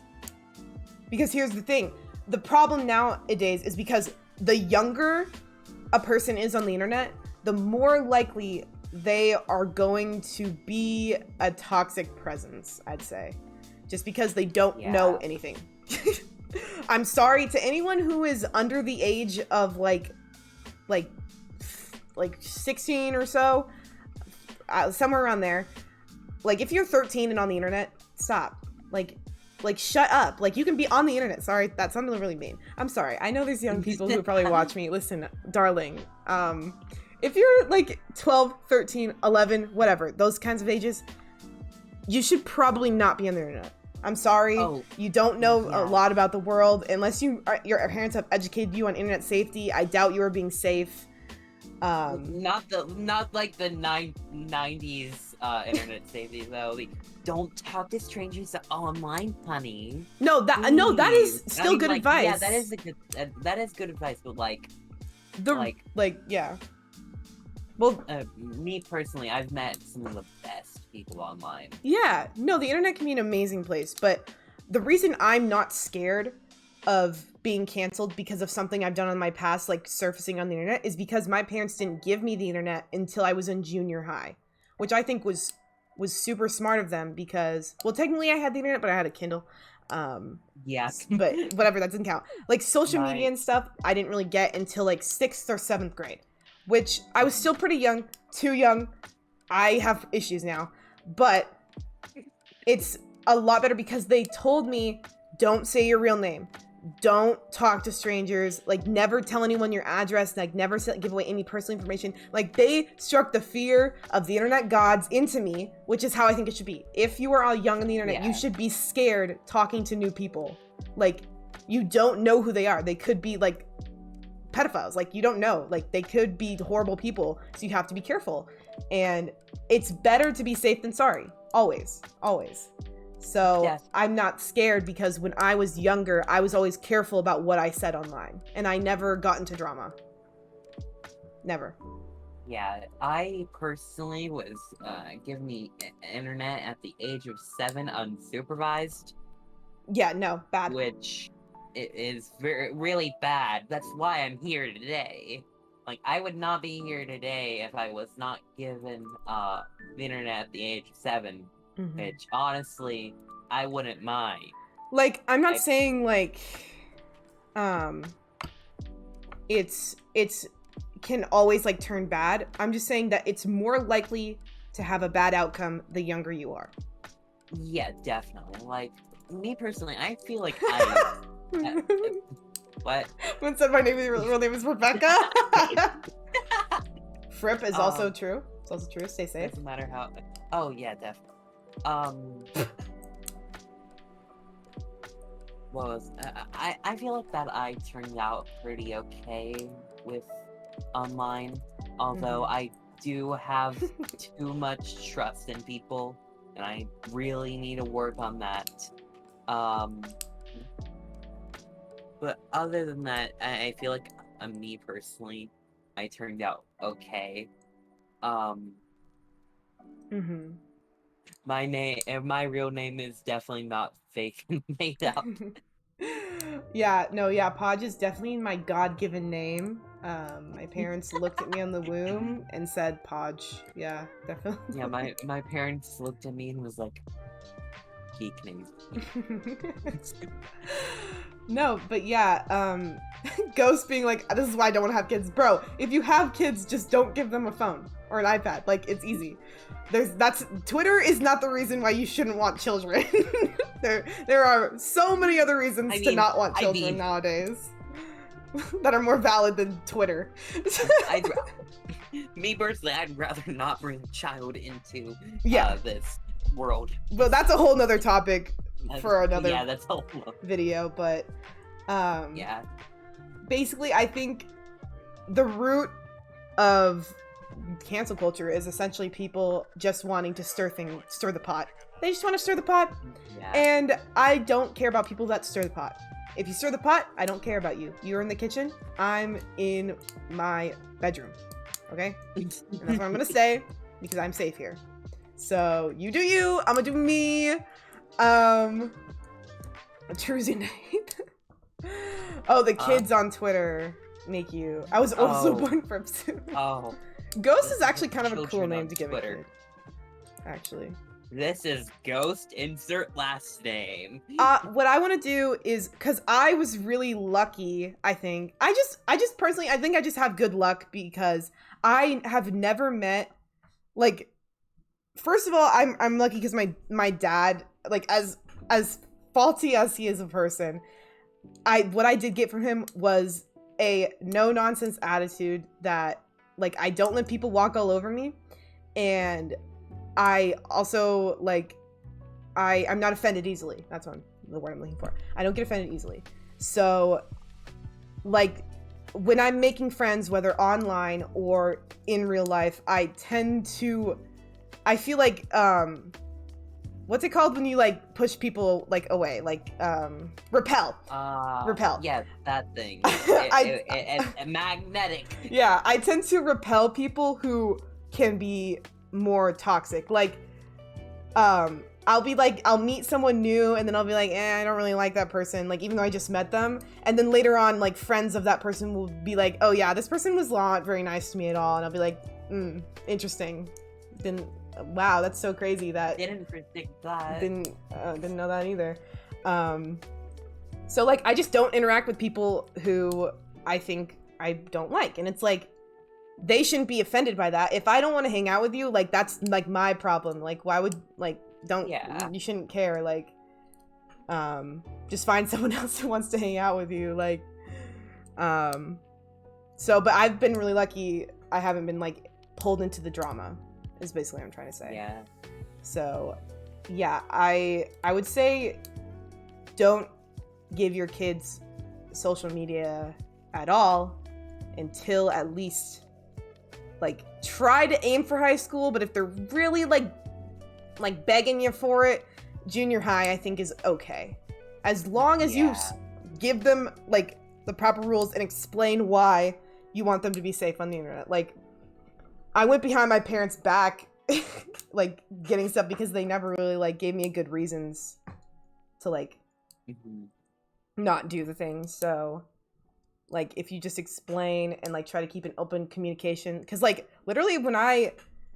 Because here's the thing. The problem nowadays is because the younger a person is on the internet, the more likely they are going to be a toxic presence, I'd say. Just because they don't know anything. I'm sorry to anyone who is under the age of like 16 or so, somewhere around there. Like, if you're 13 and on the internet, stop. Like shut up. Like, you can be on the internet. Sorry, that sounded really mean. I'm sorry. I know there's young people who probably watch me. Listen, darling, if you're like 12, 13, 11, whatever, those kinds of ages, you should probably not be on the internet. I'm sorry. You don't know a lot about the world. Unless your parents have educated you on internet safety, I doubt you are being safe. Not like the 90s internet safety though. Don't talk to strangers online, honey. No, that is still good advice. Yeah, that is good advice, but yeah. Well, me personally, I've met some of the best people online. Yeah, no, the internet can be an amazing place, but the reason I'm not scared of being canceled because of something I've done in my past, like surfacing on the internet, is because my parents didn't give me the internet until I was in junior high, which I think was super smart of them because, well, technically I had the internet, but I had a Kindle. Yes. But whatever, that doesn't count. Like, social media and stuff, I didn't really get until like 6th or 7th grade. Which, I was still pretty young, too young. I have issues now. But it's a lot better because they told me, don't say your real name. Don't talk to strangers. Like, never tell anyone your address. Like, never give away any personal information. Like, they struck the fear of the internet gods into me, which is how I think it should be. If you are all young on the internet, you should be scared talking to new people. Like, you don't know who they are. They could be, like, pedophiles. Like, you don't know. Like, they could be horrible people, so you have to be careful. And it's better to be safe than sorry. Always. Always. So I'm not scared because when I was younger, I was always careful about what I said online. And I never got into drama. Never. Yeah, I personally was given the internet at the age of 7 unsupervised. Yeah, no, bad. Which is really bad. That's why I'm here today. Like, I would not be here today if I was not given the internet at the age of 7. Mm-hmm. Which, honestly, I wouldn't mind. Like, I'm not saying, like, it's can always, like, turn bad. I'm just saying that it's more likely to have a bad outcome the younger you are. Yeah, definitely. Like, me personally, I feel like what? When said my name, your real name is Rebecca? Fripp is also true. It's also true. Stay safe. Doesn't matter how... Oh, yeah, definitely. I feel like that I turned out pretty okay with online, although I do have too much trust in people, and I really need to work on that. But other than that, I feel like me personally, I turned out okay. My real name is definitely not fake and made up. Podge is definitely my God-given name. My parents looked at me on the womb and said Podge. Yeah, definitely. Yeah, my parents looked at me and was like, GeekNamedKeeg. No, but yeah, Ghost being like, this is why I don't want to have kids. Bro, if you have kids, just don't give them a phone or an iPad. Like, it's easy. Twitter is not the reason why you shouldn't want children. There are so many other reasons to not want children nowadays that are more valid than Twitter. Me personally, I'd rather not bring a child into this world. But that's a whole nother topic for another that's a whole video. But basically, I think the root of cancel culture is essentially people just wanting to stir the pot. They just want to stir the pot. Yeah. And I don't care about people that stir the pot. If you stir the pot, I don't care about you. You're in the kitchen. I'm in my bedroom. Okay? And that's what I'm gonna say, because I'm safe here. So you do you. I'm gonna do me. Tuesday night. Oh, the kids on Twitter make you. I was also born from soon. Oh. Ghost is actually kind of a cool Children name on to give a Twitter. kid. Actually. This is Ghost, insert last name. What I want to do is, because I was really lucky, I think. I just personally, I think I just have good luck because I have never met, like, first of all, I'm lucky because my dad, like, as faulty as he is a person, what I did get from him was a no-nonsense attitude that, like, I don't let people walk all over me, and I also, like, I'm not offended easily. That's the word I'm looking for. I don't get offended easily. So, like, when I'm making friends, whether online or in real life, I feel like, what's it called when you, like, push people, like, away? Like, repel. Repel. Yeah, that thing. Magnetic. Yeah, I tend to repel people who can be more toxic. Like, I'll meet someone new and then I'll be like, I don't really like that person, like, even though I just met them. And then later on, like, friends of that person will be like, oh yeah, this person was not very nice to me at all. And I'll be like, interesting. Wow, that's so crazy that Didn't predict that. Didn't know that either. So, like, I just don't interact with people who I think I don't like. And it's like, they shouldn't be offended by that. If I don't want to hang out with you, like, that's, like, my problem. Like, why would, like, you shouldn't care. Like, just find someone else who wants to hang out with you. Like, so, but I've been really lucky. I haven't been, like, pulled into the drama, is basically what I'm trying to say. Yeah. So, yeah, I would say don't give your kids social media at all until at least, like, try to aim for high school, but if they're really, like begging you for it, junior high, I think, is okay. As long as you give them, like, the proper rules and explain why you want them to be safe on the internet. Like, I went behind my parents' back, like, getting stuff because they never really, like, gave me good reasons to, like, not do the thing. So, like, if you just explain and, like, try to keep an open communication, because, like, literally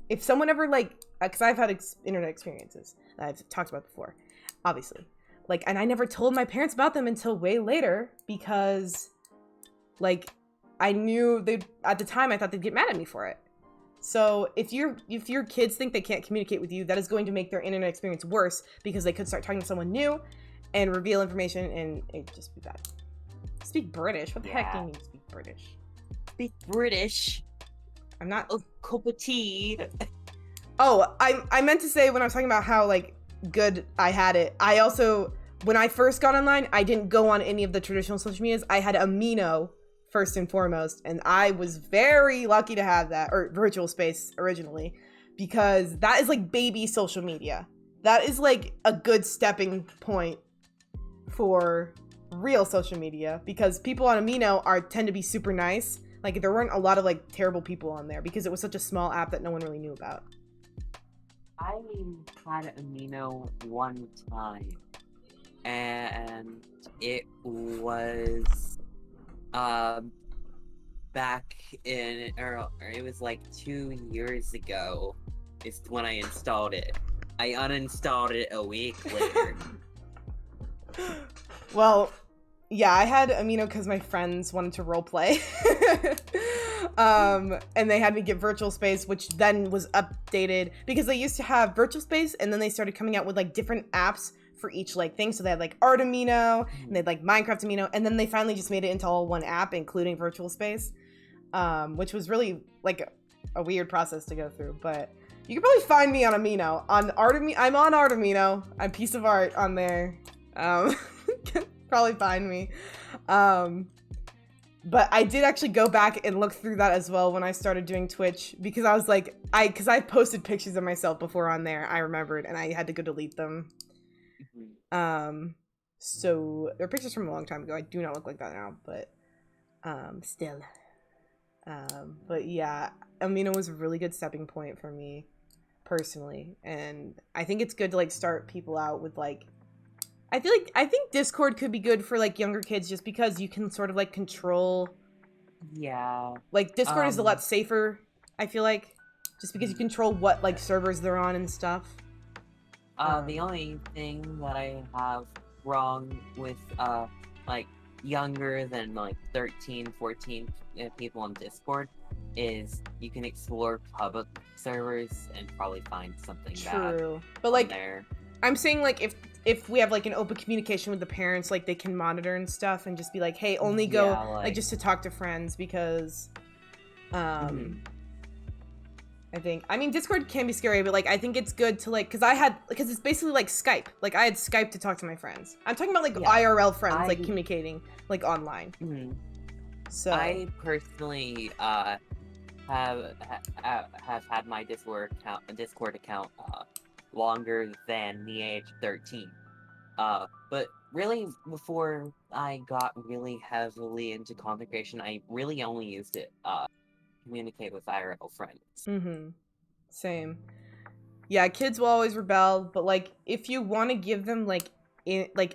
if someone ever, like, because I've had internet experiences that I've talked about before, obviously, like, and I never told my parents about them until way later because, like, I knew at the time I thought they'd get mad at me for it. So if your kids think they can't communicate with you, that is going to make their internet experience worse because they could start talking to someone new and reveal information, and it'd just be bad. Speak British. What the heck do you mean speak British? Speak British. I'm not a cup of tea. Oh, I meant to say when I was talking about how, like, good I had it. I also, when I first got online, I didn't go on any of the traditional social medias. I had Amino first and foremost, and I was very lucky to have that, or Virtual Space originally, because that is, like, baby social media. That is, like, a good stepping point for real social media, because people on Amino tend to be super nice. Like, there weren't a lot of, like, terrible people on there because it was such a small app that no one really knew about. I had Amino one time, and it was back in, or it was like 2 years ago is when I installed it. I uninstalled it a week later. Well, yeah, I had Amino because my friends wanted to roleplay. And they had me get Virtual Space, which then was updated because they used to have Virtual Space, and then they started coming out with, like, different apps for each, like, thing. So they had, like, Art Amino, and they had, like, Minecraft Amino, and then they finally just made it into all one app, including Virtual Space, which was really, like, a weird process to go through. But you can probably find me on Amino. I'm on Art Amino. I'm Piece of Art on there. Probably find me. But I did actually go back and look through that as well when I started doing Twitch, because I was like, because I posted pictures of myself before on there, I remembered, and I had to go delete them. So they're pictures from a long time ago. I do not look like that now, but still. But yeah, Amino was a really good stepping point for me personally, and I think it's good to like start people out with like, I think Discord could be good for like younger kids, just because you can sort of like control. Yeah. Like Discord is a lot safer, I feel like, just because you control what like servers they're on and stuff. The only thing that I have wrong with like younger than like 13, 14 people on Discord is you can explore public servers and probably find something True. bad. But like there. I'm saying like if we have like an open communication with the parents, like they can monitor and stuff and just be like, hey, only go like just to talk to friends, because I mean Discord can be scary, but like I think it's good to like, because it's basically like Skype. Like I had Skype to talk to my friends. I'm talking about like IRL friends, like communicating like online. So I personally have had my Discord account longer than the age of 13. But really, before I got really heavily into content creation, I really only used it communicate with IRL friends. Same. Yeah, kids will always rebel, but like if you want to give them like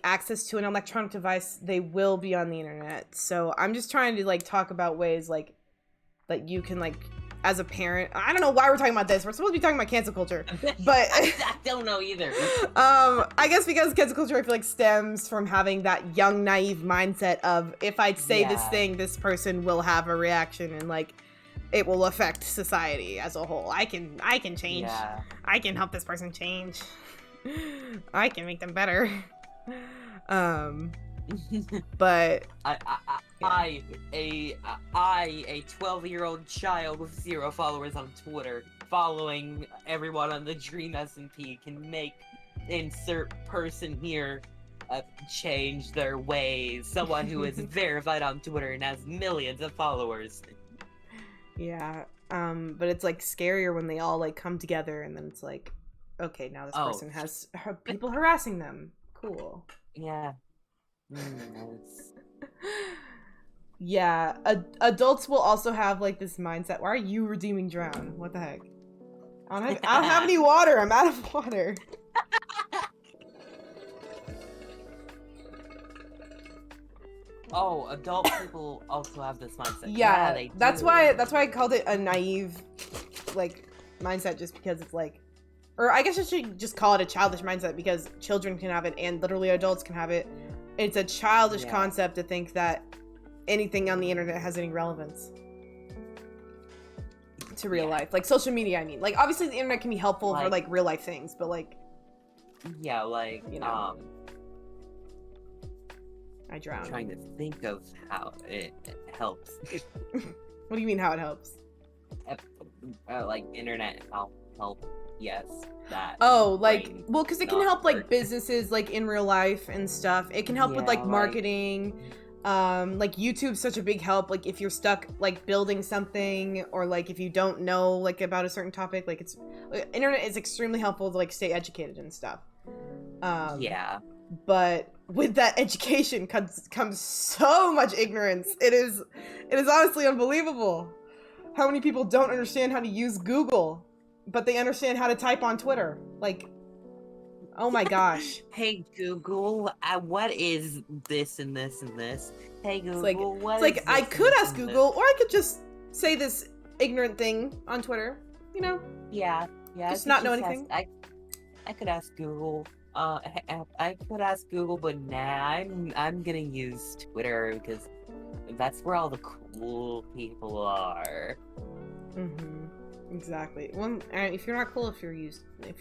access to an electronic device, they will be on the internet. So I'm just trying to like talk about ways like that you can like, as a parent, I don't know why we're talking about this. We're supposed to be talking about cancel culture, but I don't know either. I guess because cancel culture, I feel like stems from having that young, naive mindset of, if I say this thing, this person will have a reaction, and like it will affect society as a whole. I can change. Yeah. I can help this person change. I can make them better. But I, a 12-year-old child with 0 followers on Twitter, following everyone on the Dream S&P, can make insert person here change their ways. Someone who is verified on Twitter and has millions of followers. Yeah, but it's like scarier when they all like come together, and then it's like, okay, now this person has people harassing them. Cool. Yeah. Yeah, adults will also have like this mindset. Why are you redeeming Drown? What the heck? I don't have any water. I'm out of water. Oh, adult people also have this mindset. Yeah, they do. that's why I called it a naive like mindset, just because it's like, or I guess I should just call it a childish mindset, because children can have it and literally adults can have it. It's a childish concept to think that anything on the internet has any relevance to real life. Like social media, I mean. Like obviously the internet can be helpful for like real life things, but like, yeah, like, you know, I drown. I'm trying to think of how it helps. What do you mean how it helps? Like internet help. Yes, that. Oh, like, well, because it can help like businesses like in real life and stuff. It can help with like marketing. Like YouTube's such a big help. Like if you're stuck like building something, or like if you don't know like about a certain topic, like internet is extremely helpful to like stay educated and stuff. Yeah. But with that education comes so much ignorance. It is honestly unbelievable how many people don't understand how to use Google, but they understand how to type on Twitter. Like, oh my gosh. Hey Google, what is this and this and this? Hey Google, it's like I could ask Google, or I could just say this ignorant thing on Twitter. You know? Yeah. Just not know anything. I could ask Google. I could ask Google, but nah, I'm gonna use Twitter because that's where all the cool people are. Exactly. Well, if you're not cool, if you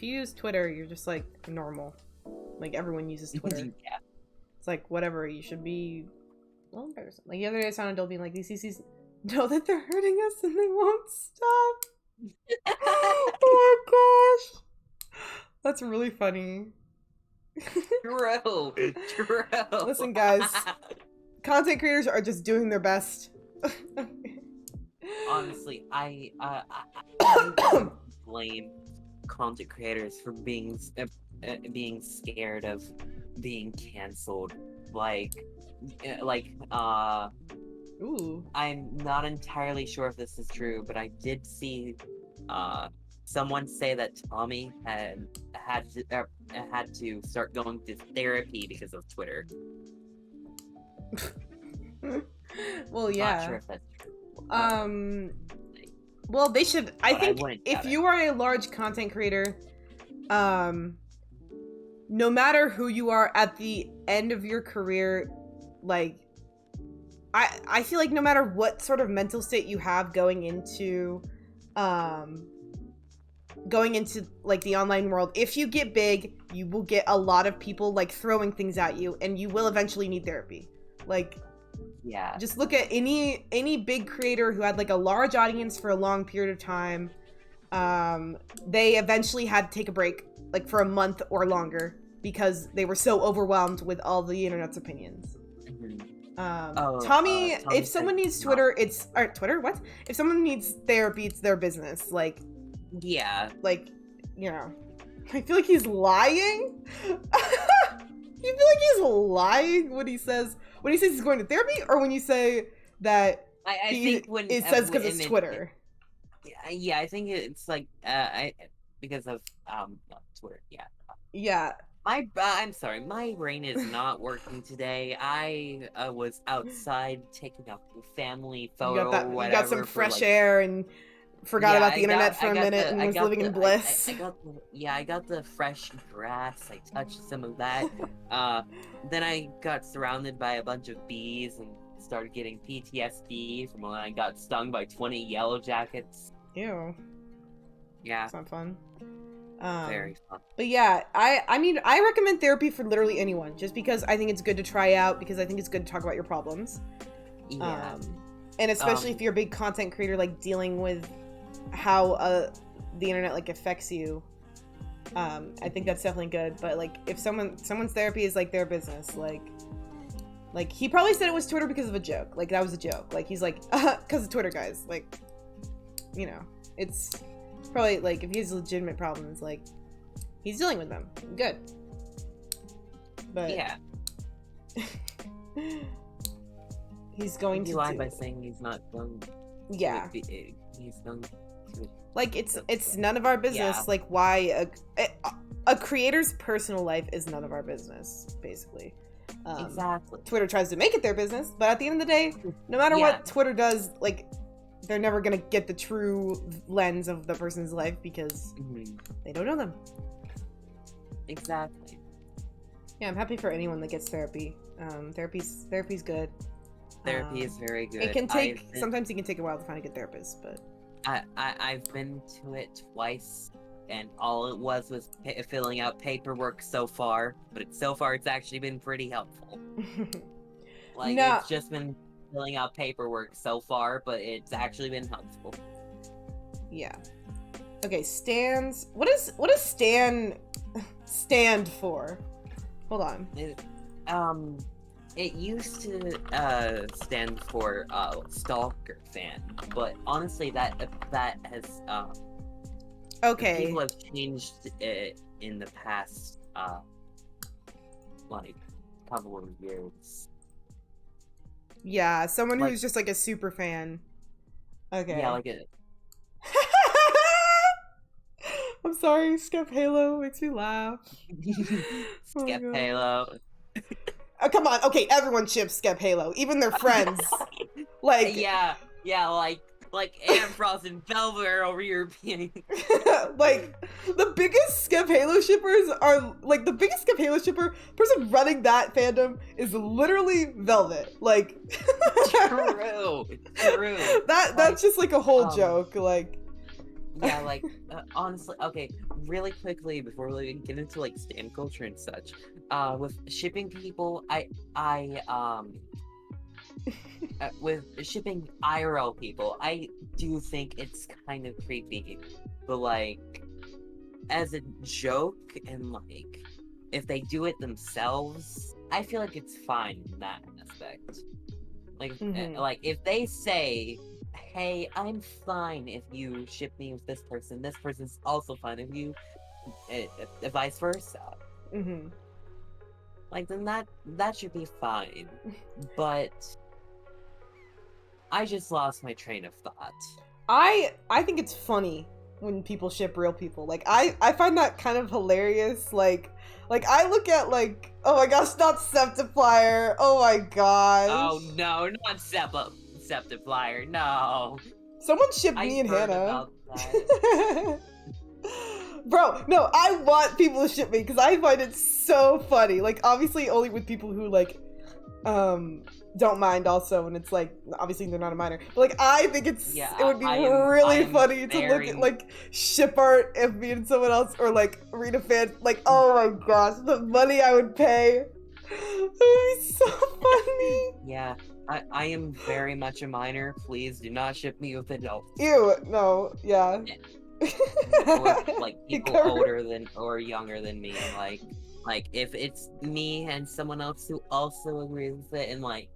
use Twitter, you're just like normal. Like everyone uses Twitter. Yeah. It's like whatever. You should be well embarrassed. Like the other day, I saw an adult being like, "These CCs know that they're hurting us and they won't stop." Oh my gosh, that's really funny. True. Listen, guys, content creators are just doing their best Honestly, I blame content creators for being scared of being canceled. Ooh. I'm not entirely sure if this is true, but I did see someone say that Tommy had to start going to therapy because of Twitter. Well, Not yeah. sure if that's true. Well, they should. I think if doubt you are a large content creator, no matter who you are at the end of your career, like, I feel like no matter what sort of mental state you have going into like the online world, if you get big, you will get a lot of people like throwing things at you, and you will eventually need therapy. Like, yeah, just look at any big creator who had like a large audience for a long period of time. They eventually had to take a break, like for a month or longer, because they were so overwhelmed with all the internet's opinions. Tommy, if someone needs Twitter, it's Twitter. What? If someone needs therapy, it's their business. Like, yeah, like, you know, I feel like he's lying. You feel like he's lying when he says he's going to therapy, or when you say that I think when it says because it's Twitter. Yeah, I think it's like because of Twitter. Yeah. I'm sorry, my brain is not working today. I was outside taking a family photo. You got some fresh air and forgot about the internet for a minute and was living in bliss. I got the fresh grass. I touched some of that. Then I got surrounded by a bunch of bees and started getting PTSD from when I got stung by 20 yellow jackets. Ew. Yeah. It's not fun. Very fun. But yeah, I mean, I recommend therapy for literally anyone, just because I think it's good to try out, because I think it's good to talk about your problems. Yeah. And especially if you're a big content creator, like dealing with how the internet like affects you. I think that's definitely good. But like, if someone's therapy is like their business, like he probably said it was Twitter because of a joke. Like, that was a joke. Like, he's like, because of Twitter, guys. Like, you know, it's probably like, if he has legitimate problems, like, he's dealing with them. Good. But yeah. He's going to lie by saying he's not going. Yeah. He's going to. Like, it's none of our business. Yeah. Like, why a creator's personal life is none of our business, basically. Exactly. Twitter tries to make it their business, but at the end of the day, no matter what Twitter does, like, they're never gonna get the true lens of the person's life because they don't know them. Exactly. Yeah, I'm happy for anyone that gets therapy. Therapy's good. Therapy is very good. It can take sometimes it can take a while to find a good therapist, but I've been to it twice, and all it was filling out paperwork so far. But so far, it's actually been pretty helpful. Like, it's just been filling out paperwork so far, but it's actually been helpful. Yeah. Okay, stands. What does Stan stand for? Hold on. It used to stand for stalker fan, but honestly, that has okay. People have changed it in the past like couple of years. Yeah, someone who's just like a super fan. Okay. Yeah, like it. I'm sorry, Skep Halo makes me laugh. Skep Halo. Oh, come on. Okay, everyone ships Skep Halo, even their friends. Like, yeah, like Amfrost and Velvet are over here being like, the biggest Skep Halo shippers are like, the biggest Skep Halo shipper person running that fandom is literally Velvet. Like, true. That's just like a whole joke. Like, yeah, like honestly, okay, really quickly before we get into like stan culture and such, with shipping people, with shipping IRL people, I do think it's kind of creepy, but like, as a joke and like, if they do it themselves, I feel like it's fine in that aspect. Like if they say, hey, I'm fine if you ship me with this person's also fine if you, vice versa. Mm-hmm. Like, then that should be fine. But I just lost my train of thought. I think it's funny when people ship real people. Like, I find that kind of hilarious. Like I look at, like, oh my gosh, not Septiplier. Oh my gosh. Oh no, not Septiplier, no. Someone shipped me and Hannah. Bro, no, I want people to ship me because I find it so funny. Like, obviously only with people who, like, don't mind also, and it's like, obviously they're not a minor. But, like, I think it would be really funny to look at, like, ship art of me and someone else, or, like, read a fan. Like, oh my gosh, the money I would pay. It would be so funny. Yeah. I am very much a minor. Please do not ship me with adults. Ew, no, yeah. Or, like, people older than or younger than me, and like if it's me and someone else who also agrees with it, and like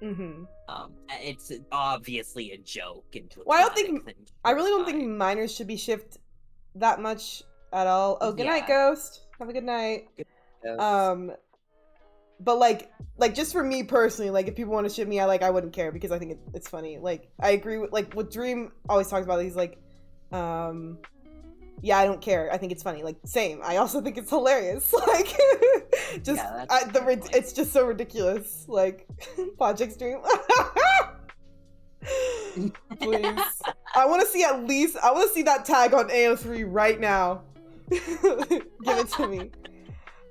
it's obviously a joke. Well, I really don't think minors should be shipped that much at all. Oh, good night, Ghost. Have a good night. But like just for me personally, like, if people want to ship me, I wouldn't care because I think it's funny. Like, I agree with, like, what Dream always talks about. He's like, yeah, I don't care. I think it's funny. Like, same. I also think it's hilarious. Like, just it's just so ridiculous. Like, Project Dream. Please, I want to see that tag on AO3 right now. Give it to me.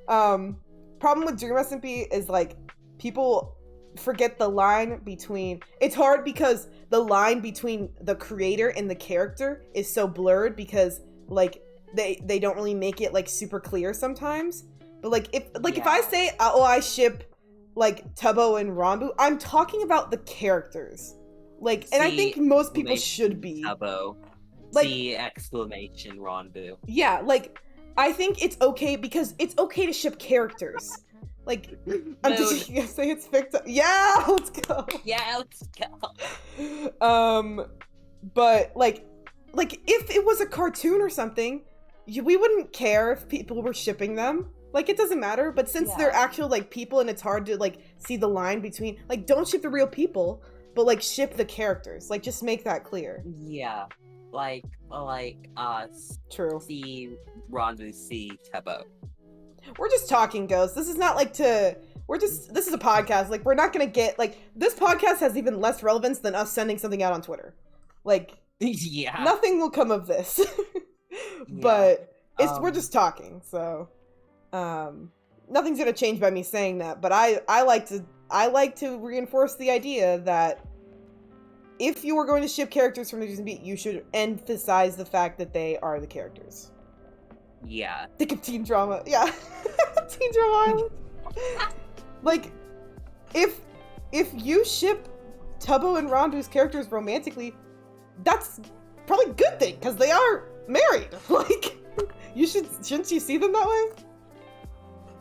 Problem with Dream SMP is, like, people forget the line between, it's hard because the line between the creator and the character is so blurred because, like, they don't really make it, like, super clear sometimes. But, like, if I say, oh, I ship, like, Tubbo and Ranbu, I'm talking about the characters. Like, and I think most people should be. Tubbo. Like, C exclamation Ranbu. Yeah, like, I think it's okay because it's okay to ship characters. Like, I'm just gonna say it's Victor. Yeah, let's go. Yeah, let's go. But like if it was a cartoon or something, we wouldn't care if people were shipping them. Like, it doesn't matter. But since they're actual, like, people, and it's hard to, like, see the line between, like, don't ship the real people, but, like, ship the characters. Like, just make that clear. Yeah. Like True. C Ranbu, C Tubbo. We're just talking, Ghost. This is not like this is a podcast. Like, we're not gonna get, like, this podcast has even less relevance than us sending something out on Twitter. Like, yeah. Nothing will come of this. But we're just talking, so nothing's gonna change by me saying that. But I like to reinforce the idea that if you were going to ship characters from the Disney Beat, you should emphasize the fact that they are the characters. Yeah. Think of teen drama. Yeah. Teen drama island. Like, if you ship Tubbo and Randu's characters romantically, that's probably a good thing, because they are married. Like, shouldn't you see them that way?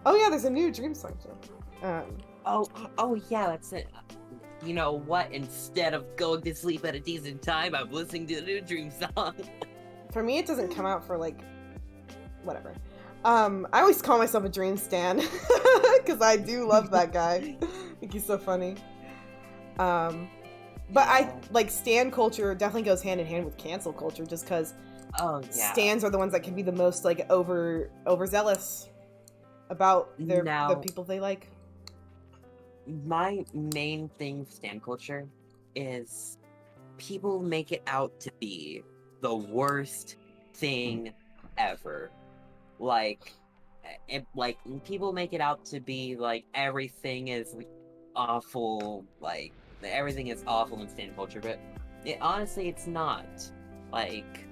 Oh yeah, there's a new Dream song too. Oh yeah, that's it. You know what? Instead of going to sleep at a decent time, I'm listening to the new Dream song. For me, it doesn't come out for, like, whatever. I always call myself a Dream stan because I do love that guy. I think he's so funny. But I like stan culture definitely goes hand in hand with cancel culture, just because stans are the ones that can be the most, like, overzealous about the people they like. My main thing with stan culture is people make it out to be the worst thing ever. Like people make it out to be like everything is awful, like everything is awful in stan culture, but honestly it's not. Like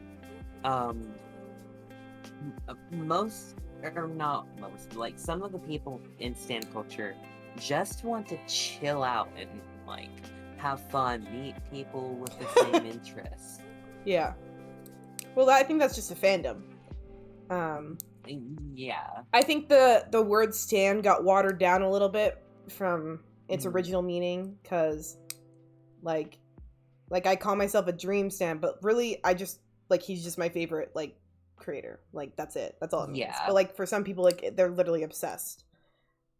like some of the people in stan culture just want to chill out and, like, have fun, meet people with the same interests. Yeah. Well, I think that's just a fandom. Yeah. I think the word stan got watered down a little bit from its original meaning, because Like I call myself a dream stan, but really I just like he's just my favorite like creator. Like that's it. That's all it means. Yeah. But like for some people, like they're literally obsessed.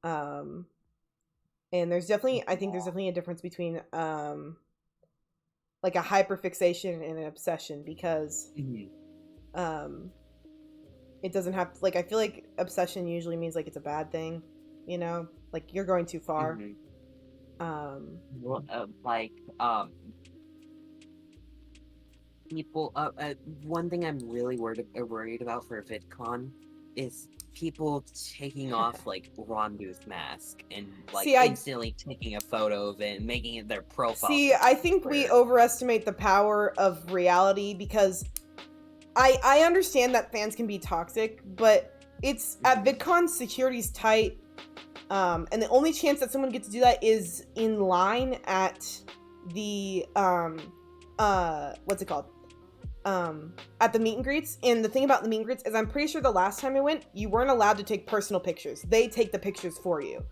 And there's definitely I think there's definitely a difference between like a hyperfixation and an obsession because it doesn't have to, like I feel like obsession usually means like it's a bad thing, you know? Like you're going too far. Well, people one thing I'm really worried about for VidCon is people taking off like Rondu's mask and like instantly taking a photo of it and making it their profile. See, I think we overestimate the power of reality because I understand that fans can be toxic, but it's at VidCon security's tight. And the only chance that someone gets to do that is in line at the what's it called? At the meet and greets. And the thing about the meet and greets is I'm pretty sure the last time I went, you weren't allowed to take personal pictures. They take the pictures for you.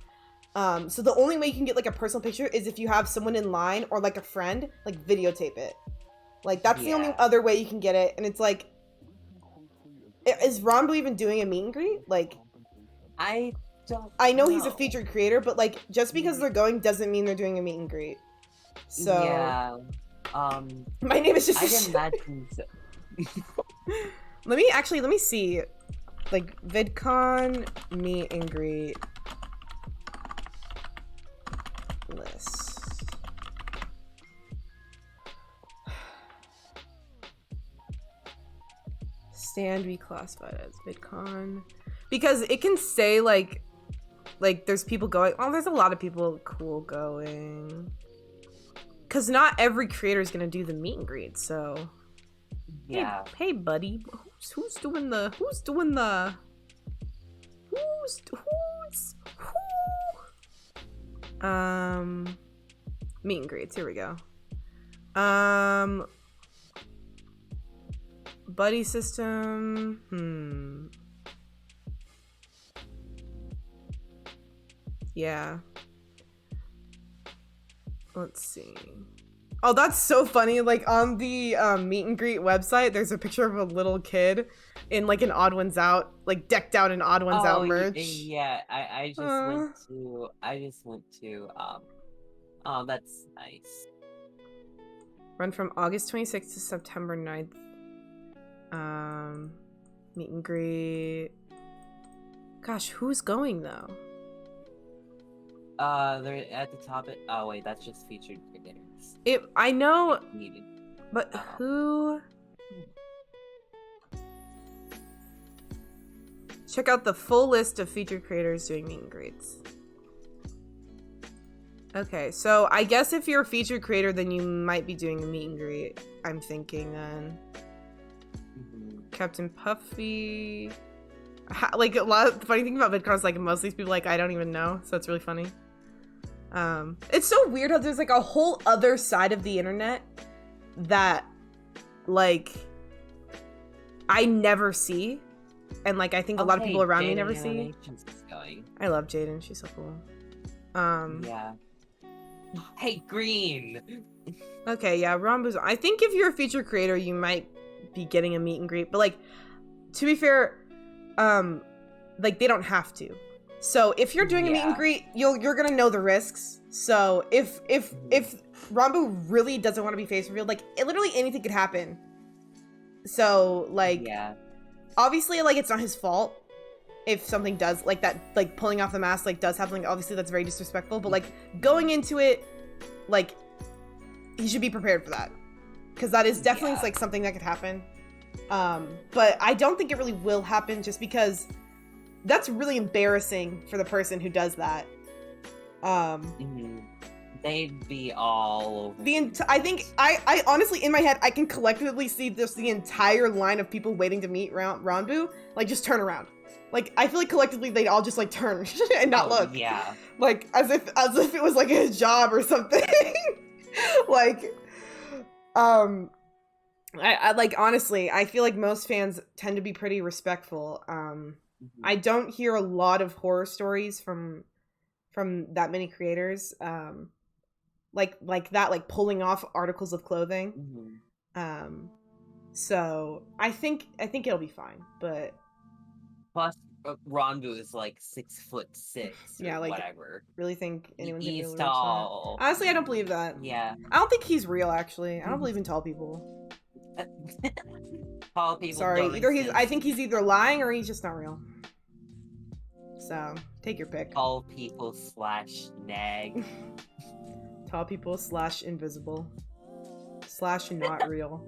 So the only way you can get like a personal picture is if you have someone in line or like a friend, like videotape it. Like that's the only other way you can get it. And it's like, is Ranboo even doing a meet and greet? Like, I know he's a featured creator, but like just because they're going doesn't mean they're doing a meet and greet. So yeah. My name is just I can imagine so. Let me see. Like VidCon meet and greet list. Stand be classified as VidCon because it can say like there's people going. Oh, there's a lot of people cool going. Cause not every creator is gonna do the meet and greet. So yeah. Hey buddy, who's doing the meet and greets? Here we go. Buddy system. Yeah. Let's see. Oh, that's so funny. Like on the meet and greet website, there's a picture of a little kid in like an Odd Ones Out, like decked out in Odd Ones Out merch. Yeah, I just went to oh, that's nice. Run from August 26th to September 9th. Meet and greet. Gosh, who's going though? They're at the top. Oh wait, that's just featured creators. I know, but who? Check out the full list of featured creators doing meet and greets. Okay, so I guess if you're a featured creator, then you might be doing a meet and greet. I'm thinking then. Captain Puffy. Like a lot of the funny thing about VidCon is like most of these people like I don't even know, so it's really funny. It's so weird how there's like a whole other side of the internet that like I never see, and like I think a lot of people around me never see. I love Jaden, she's so cool. Yeah. Hey, Green. Okay, yeah, Ranboo's. I think if you're a featured creator, you might be getting a meet and greet, but like to be fair, like they don't have to. So if you're doing a meet and greet, you're gonna know the risks. So if Ranboo really doesn't want to be face revealed, like literally anything could happen. So like obviously like it's not his fault if something does like that, like pulling off the mask like does happen. Like obviously that's very disrespectful, but like going into it, like he should be prepared for that because that is definitely like something that could happen. But I don't think it really will happen just because that's really embarrassing for the person who does that. They'd be all over. I think I honestly in my head I can collectively see just the entire line of people waiting to meet Ranboo like just turn around. Like I feel like collectively they'd all just like turn and not look. Yeah. Like as if it was like his job or something. Like I like honestly, I feel like most fans tend to be pretty respectful. I don't hear a lot of horror stories from that many creators. like that, like pulling off articles of clothing. Mhm. So I think it'll be fine, but Plus, Rondu is like 6'6" yeah, or like whatever. really think anyone's gonna be He's able to reach that? tall. Honestly, I don't believe that. Yeah. I don't think he's real. Actually, I don't believe in tall people. Tall people. Sorry, don't either he's. exist. I think he's either lying or he's just not real. So take your pick. Tall people / nag. Tall people / invisible / not real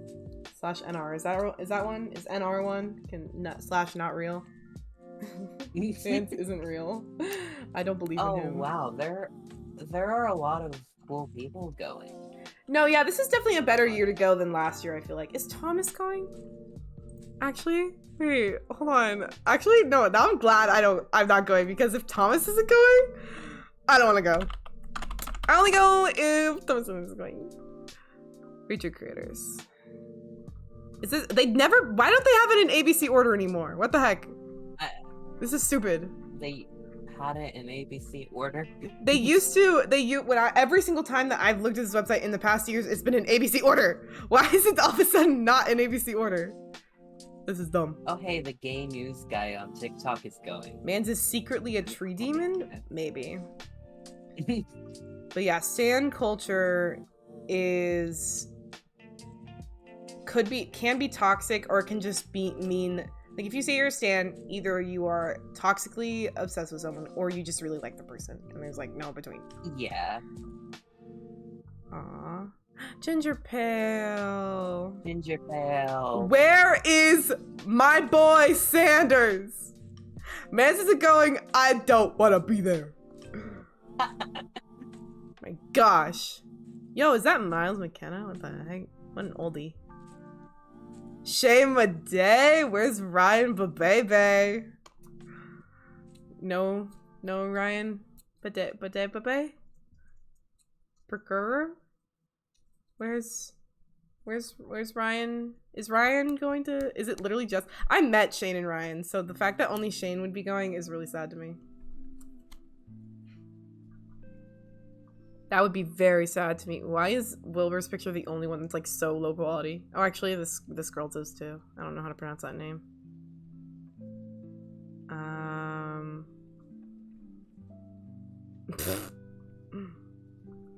/ NR. Is that one? Is NR one? Can not / not real? Sans isn't real. I don't believe in him. Oh wow, there are a lot of cool people going. No, yeah, this is definitely a better year to go than last year, I feel like. Is Thomas going? Actually, wait, hold on. Actually, no, now I'm glad I'm not going, because if Thomas isn't going, I don't want to go. I only go if Thomas isn't going. Feature creators. Is this, why don't they have it in ABC order anymore? What the heck? This is stupid. They had it in ABC order. They used to, every single time that I've looked at this website in the past years, it's been in ABC order. Why is it all of a sudden not in ABC order? This is dumb. Oh hey, the gay news guy on TikTok is going. Man's is secretly a tree demon? Maybe. But yeah, stan culture can be toxic, or it can just be mean. Like, if you say you're a stan, either you are toxically obsessed with someone, or you just really like the person, and there's like no in between. Yeah. Aww. Ginger Pale. Ginger Pale. Where is my boy Sanders? Mans isn't going, I don't want to be there. My gosh. Yo, is that Miles McKenna? What the heck? What an oldie. Shay Madej? Where's Ryan Babebe? No Ryan Babebe? Procureur? Where's Ryan? Is Ryan going to, is it literally just, I met Shane and Ryan, so the fact that only Shane would be going is really sad to me. That would be very sad to me. Why is Wilbur's picture the only one that's like so low quality? Oh, actually this girl's is too. I don't know how to pronounce that name.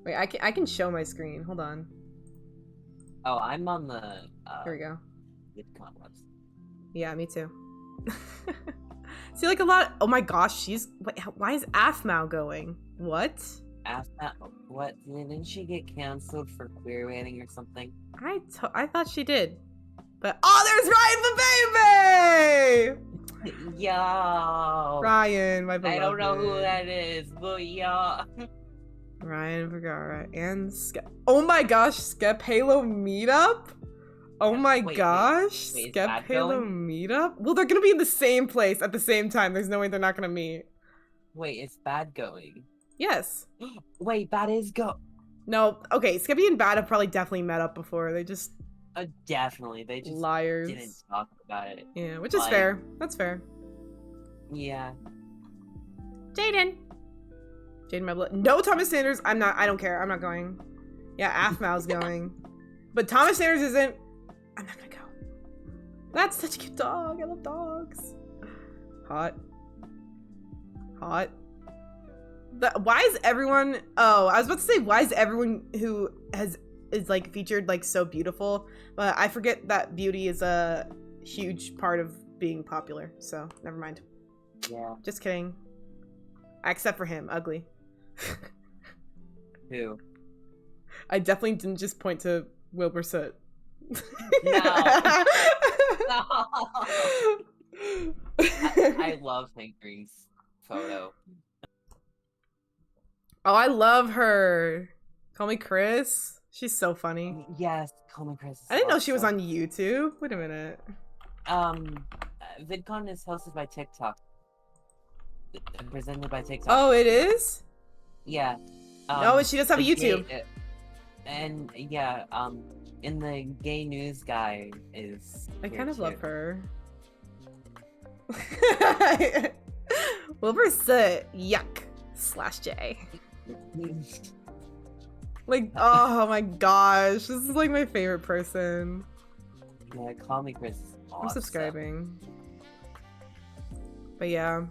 Wait, I can show my screen. Hold on. Oh, I'm on the Here we go. Vidcon website. Yeah, me too. See, like a lot. Oh my gosh, wait, why is Afmao going? What? What? Didn't she get canceled for queerbaiting or something? I thought she did. But oh, there's Ryan Babebe! Yo! Ryan, my beloved. I don't know who that is, but yo. Ryan Vergara and oh my gosh, Skep Halo meetup? Oh my gosh, wait, Skep Halo meetup? Well, they're gonna be in the same place at the same time. There's no way they're not gonna meet. Wait, is Bad going? Yes. Wait, Bad is No, okay, Skeppy and Bad have probably definitely met up before. They just definitely. They just liars. didn't talk about it. Yeah, which is fair. That's fair. Yeah. Jaden, my blood. No, Thomas Sanders. I don't care. I'm not going. Yeah, Afmao's going. But Thomas Sanders isn't. I'm not gonna go. That's such a cute dog. I love dogs. Hot. Why is everyone, oh, I was about to say, why is everyone who is like featured like so beautiful? But I forget that beauty is a huge part of being popular, so never mind. Yeah. Just kidding. Except for him, ugly. Who? I definitely didn't just point to Wilbur Soot. No. No. I love Hankering's photo. Oh, I love her. Call me Chris. She's so funny. Yes, Call Me Chris. I didn't know she was on YouTube. Wait a minute. VidCon is hosted by TikTok. Presented by TikTok. Oh, it is? Yeah. No, she does have a YouTube. And yeah, in the gay news guy is. I kind of love her. Wilbur Soot, yuck. /J. Like, oh my gosh, this is like my favorite person. Yeah, call me Chris. Is awesome. I'm subscribing. But yeah.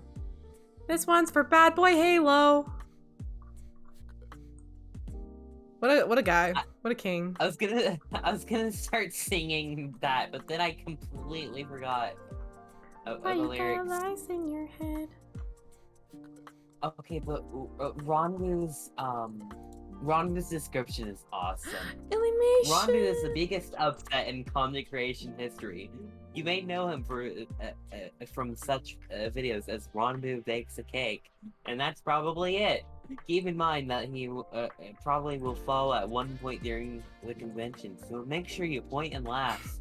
This one's for Bad Boy Halo. What a guy. What a king. I was gonna start singing that, but then I completely forgot of the lyrics. Lies in your head. Okay, but Rondu's description is awesome. Illumination. Rondu is the biggest upset in comic creation history. You may know him from such videos as Rondu Bakes a Cake, and that's probably it. Keep in mind that he probably will fall at one point during the convention, so make sure you point and laugh.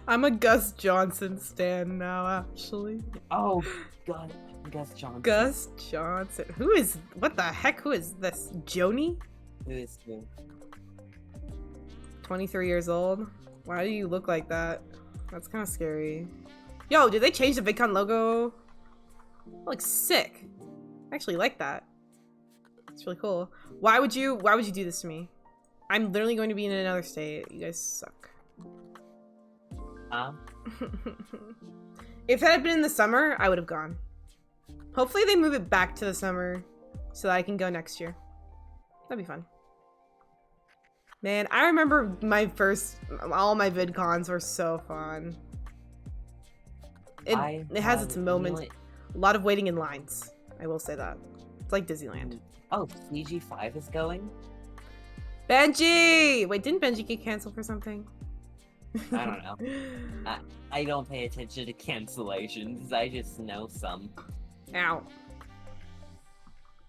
I'm a Gus Johnson stan now, actually. Oh, God. Gus Johnson. Gus Johnson. What the heck? Who is this? Joni? Who is who? 23 years old? Why do you look like that? That's kind of scary. Yo, did they change the VidCon logo? That looks sick. I actually like that. It's really cool. Why would you do this to me? I'm literally going to be in another state. You guys suck. If it had been in the summer, I would have gone. Hopefully they move it back to the summer so that I can go next year. That'd be fun. Man, I remember all my VidCons were so fun. It has its moments. A lot of waiting in lines. I will say that. It's like Disneyland. Oh, CG5 is going? Benji! Wait, didn't Benji get canceled for something? I don't know. I don't pay attention to cancellations. I just know some. Ow.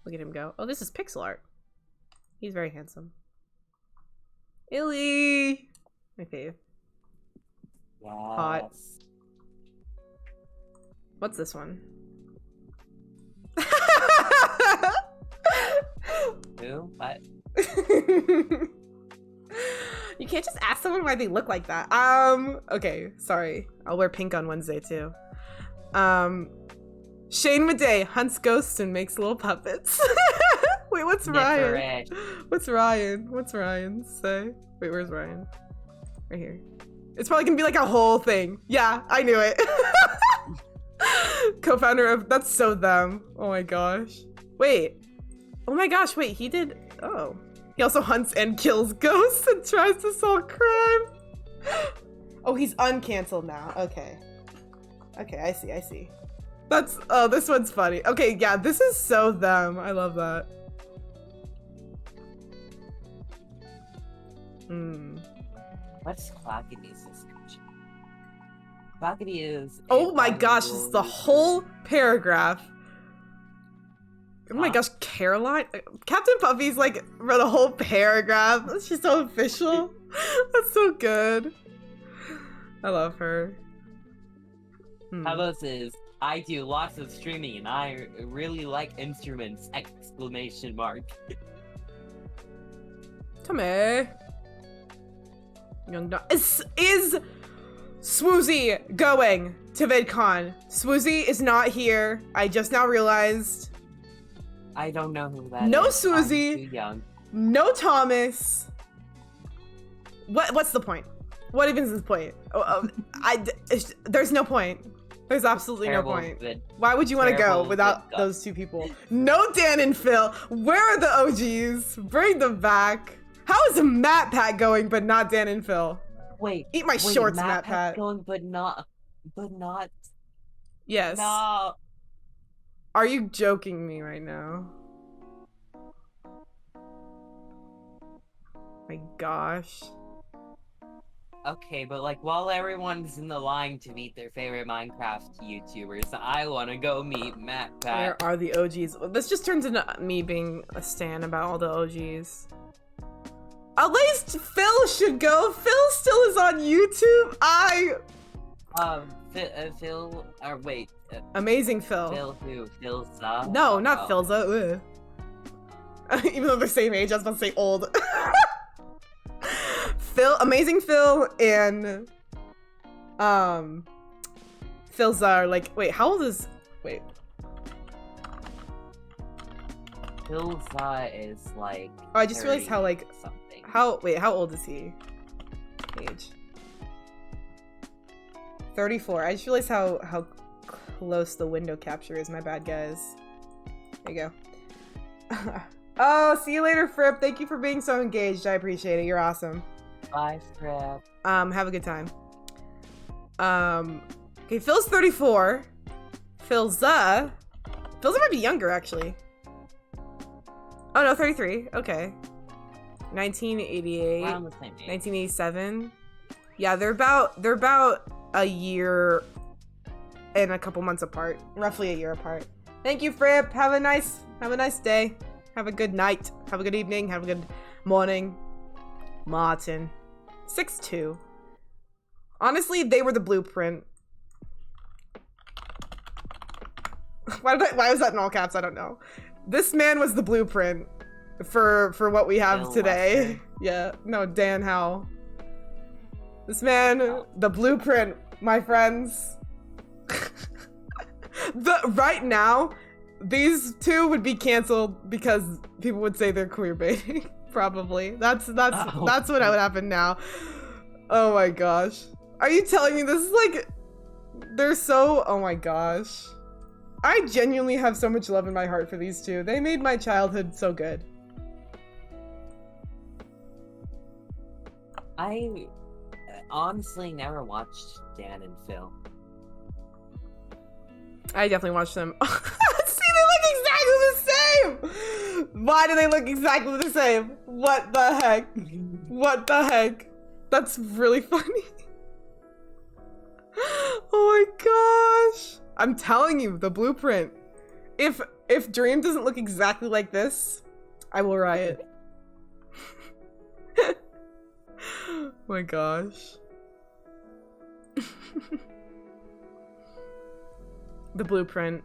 Look at him go. Oh, this is pixel art. He's very handsome. Illy! My fave. Yes. Hot. What's this one? Who? What? You can't just ask someone why they look like that. Okay, sorry. I'll wear pink on Wednesday too. Shane Madej hunts ghosts and makes little puppets. Wait, what's Ryan? What's Ryan say? Wait, where's Ryan? Right here. It's probably gonna be like a whole thing. Yeah, I knew it. Co-founder of That's So Them. Oh my gosh. Wait. Oh my gosh, wait, he did. Oh. He also hunts and kills ghosts and tries to solve crime. Oh, he's uncanceled now. Okay. Okay, I see. This one's funny. Okay, yeah, this is So Them. I love that. What's Clackady's description? Clackady is... Oh my gosh, this is the whole paragraph. Oh my gosh, Caroline? Captain Puffy's like wrote a whole paragraph. She's so official. That's so good. I love her. How about this? I do lots of streaming and I really like instruments! Exclamation mark. Tommy. Young Dog. Is Swoozie going to VidCon? Swoozie is not here. I just now realized. I don't know who that no is. Swoozie. I'm too young. No Thomas. What's the point? What even is the point? There's no point. There's absolutely Terrible no point. Why would you want to go without those two people? No Dan and Phil. Where are the OGs? Bring them back. How is Matt Pat going, but not Dan and Phil? Wait. Eat my shorts, Matt Pat. Going, but not. Yes. No. Are you joking me right now? My gosh. Okay, but like while everyone's in the line to meet their favorite Minecraft YouTubers, I want to go meet Matt Pat. Where are the OGs? This just turns into me being a stan about all the OGs. At least Phil should go. Phil still is on YouTube. Phil, or wait. Amazing Phil. Phil who? Phil Za? No, not Phil Za. Even though they're the same age, I was about to say old. Amazing Phil and Phil Za are like, wait, how old is, wait. Philza is like. Oh, I just realized how, like, something. how old is he? Age. 34. I just realized how close the window capture is. My bad, guys. There you go. Oh, see you later, Fripp. Thank you for being so engaged. I appreciate it. You're awesome. Bye, Fripp. Have a good time. Okay, Phil's 34. Philza might be younger, actually. Oh, no, 33. Okay. 1988. Around the same age. 1987. Yeah, they're about a year and a couple months apart. Roughly a year apart. Thank you, Fripp. Have a nice day. Have a good night. Have a good evening. Have a good morning. Martin. 6'2". Honestly, they were the blueprint. Why was that in all caps? I don't know. This man was the blueprint for what we have today. Yeah. No, Dan Howe. This man, the blueprint, my friends. Right now, these two would be canceled because people would say they're queer baiting. Probably. That's what would happen now. Oh my gosh. Are you telling me this is like, they're so, oh my gosh. I genuinely have so much love in my heart for these two. They made my childhood so good. I honestly never watched Dan and Phil. I definitely watched them. See, they look exactly the same! Why do they look exactly the same? What the heck? What the heck? That's really funny. Oh my gosh. I'm telling you, the blueprint. If Dream doesn't look exactly like this, I will riot. Oh my gosh. The blueprint.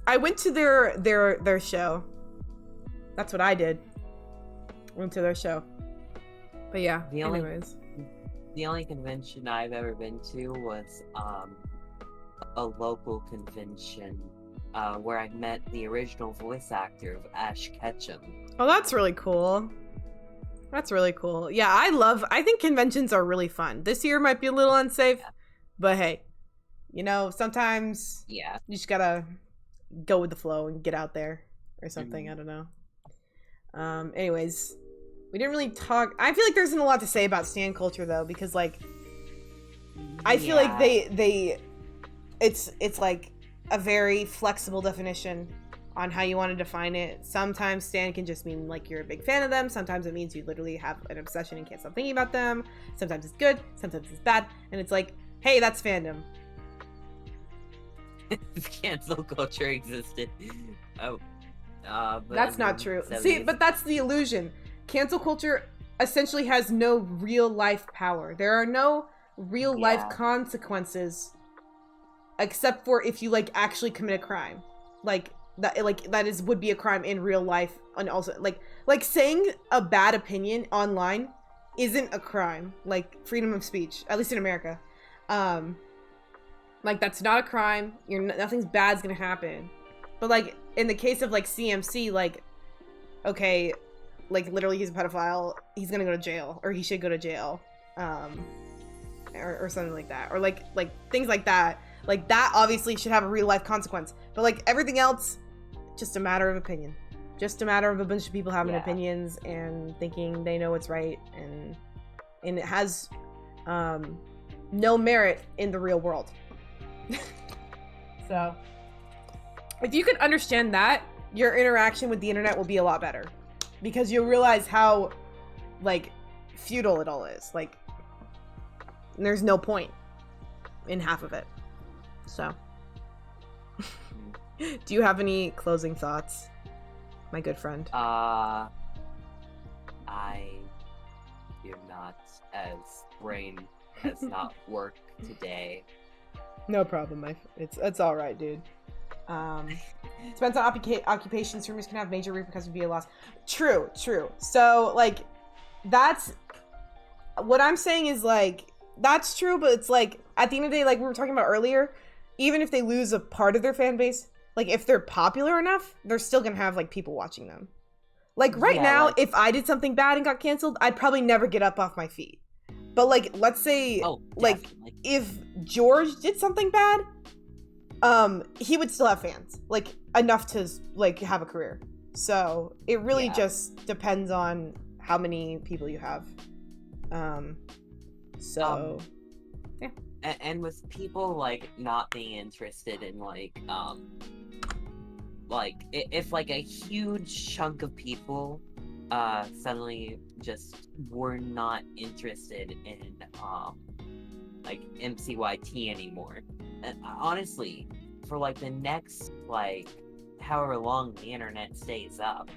I went to their show. That's what I did. Went to their show. But yeah, anyways. The only convention I've ever been to was a local convention where I met the original voice actor of Ash Ketchum. Oh, that's really cool. That's really cool. Yeah, I think conventions are really fun. This year might be a little unsafe, but hey, you know, sometimes you just gotta go with the flow and get out there or something. I don't know. Anyways, we didn't really talk. I feel like there isn't a lot to say about stan culture though, because like, I feel like it's like a very flexible definition on how you want to define it. Sometimes stan can just mean like you're a big fan of them. Sometimes it means you literally have an obsession and can't stop thinking about them. Sometimes it's good, sometimes it's bad, and it's like, hey, that's fandom. Cancel culture existed. That's not true. See, but that's the illusion. Cancel culture essentially has no real life power. There are no real life consequences except for if you like actually commit a crime. That would be a crime in real life, and also like saying a bad opinion online isn't a crime. Like freedom of speech, at least in America. Like that's not a crime. Nothing's bad's gonna happen. But like in the case of like CMC, like okay, like literally he's a pedophile, he's gonna go to jail, or he should go to jail, or something like that, or like things like that. Like that obviously should have a real life consequence. But like everything else, just a matter of opinion. Just a matter of a bunch of people having opinions and thinking they know what's right, and it has no merit in the real world. So if you can understand that, your interaction with the internet will be a lot better, because you'll realize how like futile it all is. Like there's no point in half of it. So do you have any closing thoughts, my good friend? I do not, as brain has not worked today. No problem, it's all right, dude. Depends on occupations. Rumors can have major repercussions via loss. True. So like, that's what I'm saying is like, that's true, but it's like at the end of the day, like we were talking about earlier, even if they lose a part of their fan base, like if they're popular enough, they're still gonna have like people watching them. Like, right Yeah, now, like- if I did something bad and got canceled, I'd probably never get up off my feet. But, like, let's say, like, definitely. if George did something bad, he would still have fans. Like, enough to, like, have a career. So, it really just depends on how many people you have. Yeah. And with people, like, not being interested in, like, if, like, a huge chunk of people, suddenly just were not interested in, like, MCYT anymore. And honestly, for, like, the next, like, however long the internet stays up,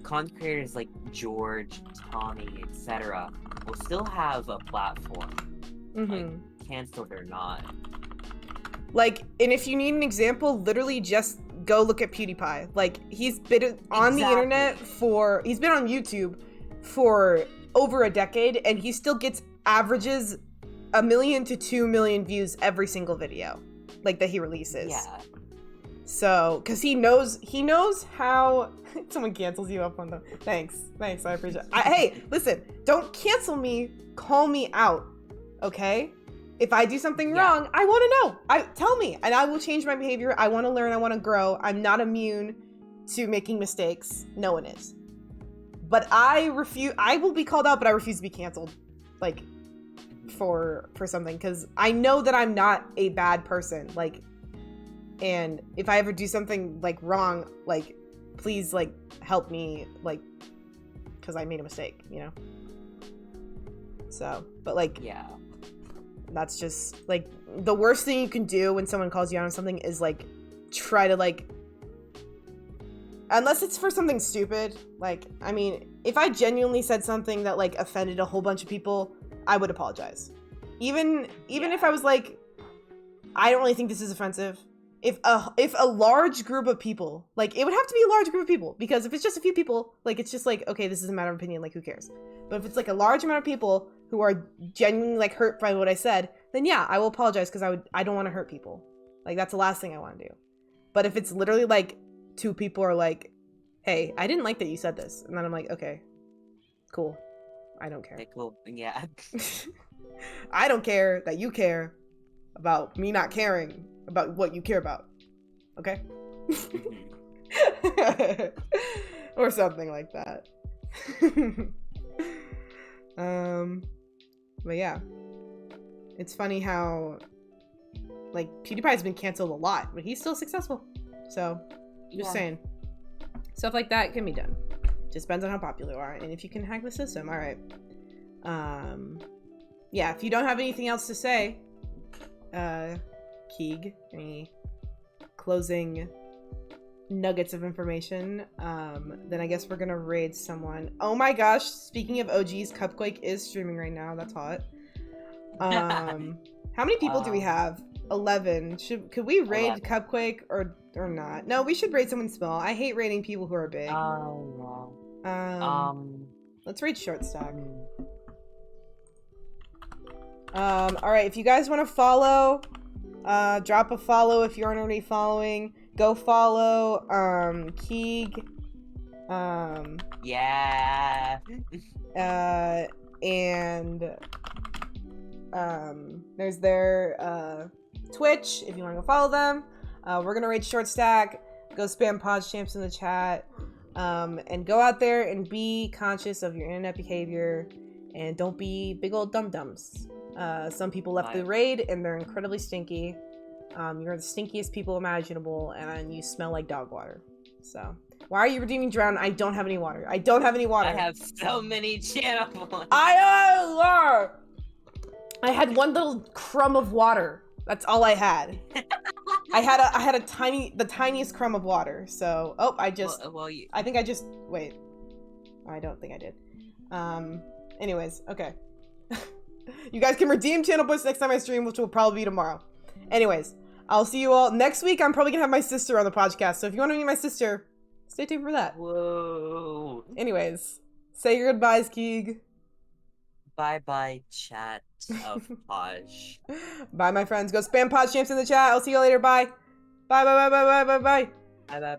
content creators like George, Tommy, etc. will still have a platform, like, canceled or not. Like, and if you need an example, literally just go look at PewDiePie. Like, he's been on the internet he's been on YouTube for over a decade, and he still gets averages 1 million to 2 million views every single video, like, that he releases. Yeah. So, because he knows how someone cancels you up on the thanks, I appreciate it. Hey, listen, don't cancel me, call me out, okay? If I do something wrong, I want to know. Tell me, and I will change my behavior. I want to learn, I want to grow. I'm not immune to making mistakes. No one is. But I will be called out, but I refuse to be canceled, like, for something, because I know that I'm not a bad person, like. And if I ever do something, like, wrong, like, please, like, help me, like, because I made a mistake, you know? So, but, like, yeah, that's just, like, the worst thing you can do when someone calls you out on something is, like, try to, like, unless it's for something stupid, like, I mean, if I genuinely said something that, like, offended a whole bunch of people, I would apologize. Even if I was like, I don't really think this is offensive. If a large group of people, like, it would have to be a large group of people, because if it's just a few people, like, it's just like, okay, this is a matter of opinion, like, who cares? But if it's, like, a large amount of people who are genuinely, like, hurt by what I said, then yeah, I will apologize, because I don't want to hurt people. Like, that's the last thing I want to do. But if it's literally, like, 2 people are like, hey, I didn't like that you said this, and then I'm like, okay, cool, I don't care. Okay, cool. Yeah. I don't care that you care about me not caring about what you care about, okay? Or something like that. But yeah, it's funny how, like, PewDiePie's been canceled a lot, but he's still successful. So, just saying, stuff like that can be done. Just depends on how popular you are, and if you can hack the system. All right. Yeah, if you don't have anything else to say, Keeg, any closing nuggets of information, then I guess we're gonna raid someone. Oh my gosh, speaking of OGs, Cupquake is streaming right now. That's hot. How many people do we have? 11. Could we raid 11. Cupquake or not? No, we should raid someone small. I hate raiding people who are big. Oh, wow. Let's raid Short Stack. Alright, if you guys want to follow, drop a follow if you aren't already following. Go follow, Keeg. Yeah. And, there's their, Twitch, if you want to go follow them. We're gonna raid Short Stack. Go spam Pojcast in the chat. And go out there and be conscious of your internet behavior. And don't be big old dum-dums. Some people left the raid and they're incredibly stinky. You're the stinkiest people imaginable, and you smell like dog water. So, why are you redeeming Drown? I don't have any water. I don't have any water. I have so many channel points. I had one little crumb of water. That's all I had. I had the tiniest crumb of water. So, I think I just wait. I don't think I did. Anyways, okay. You guys can redeem channel points next time I stream, which will probably be tomorrow. Anyways, I'll see you all next week. I'm probably gonna have my sister on the podcast, so if you want to meet my sister, stay tuned for that. Whoa. Anyways, say your goodbyes, Keeg. Bye-bye, chat of Poj. Bye, my friends. Go spam Pojcast in the chat. I'll see you later. Bye. Bye, bye, bye, bye, bye, bye, bye. Bye-bye.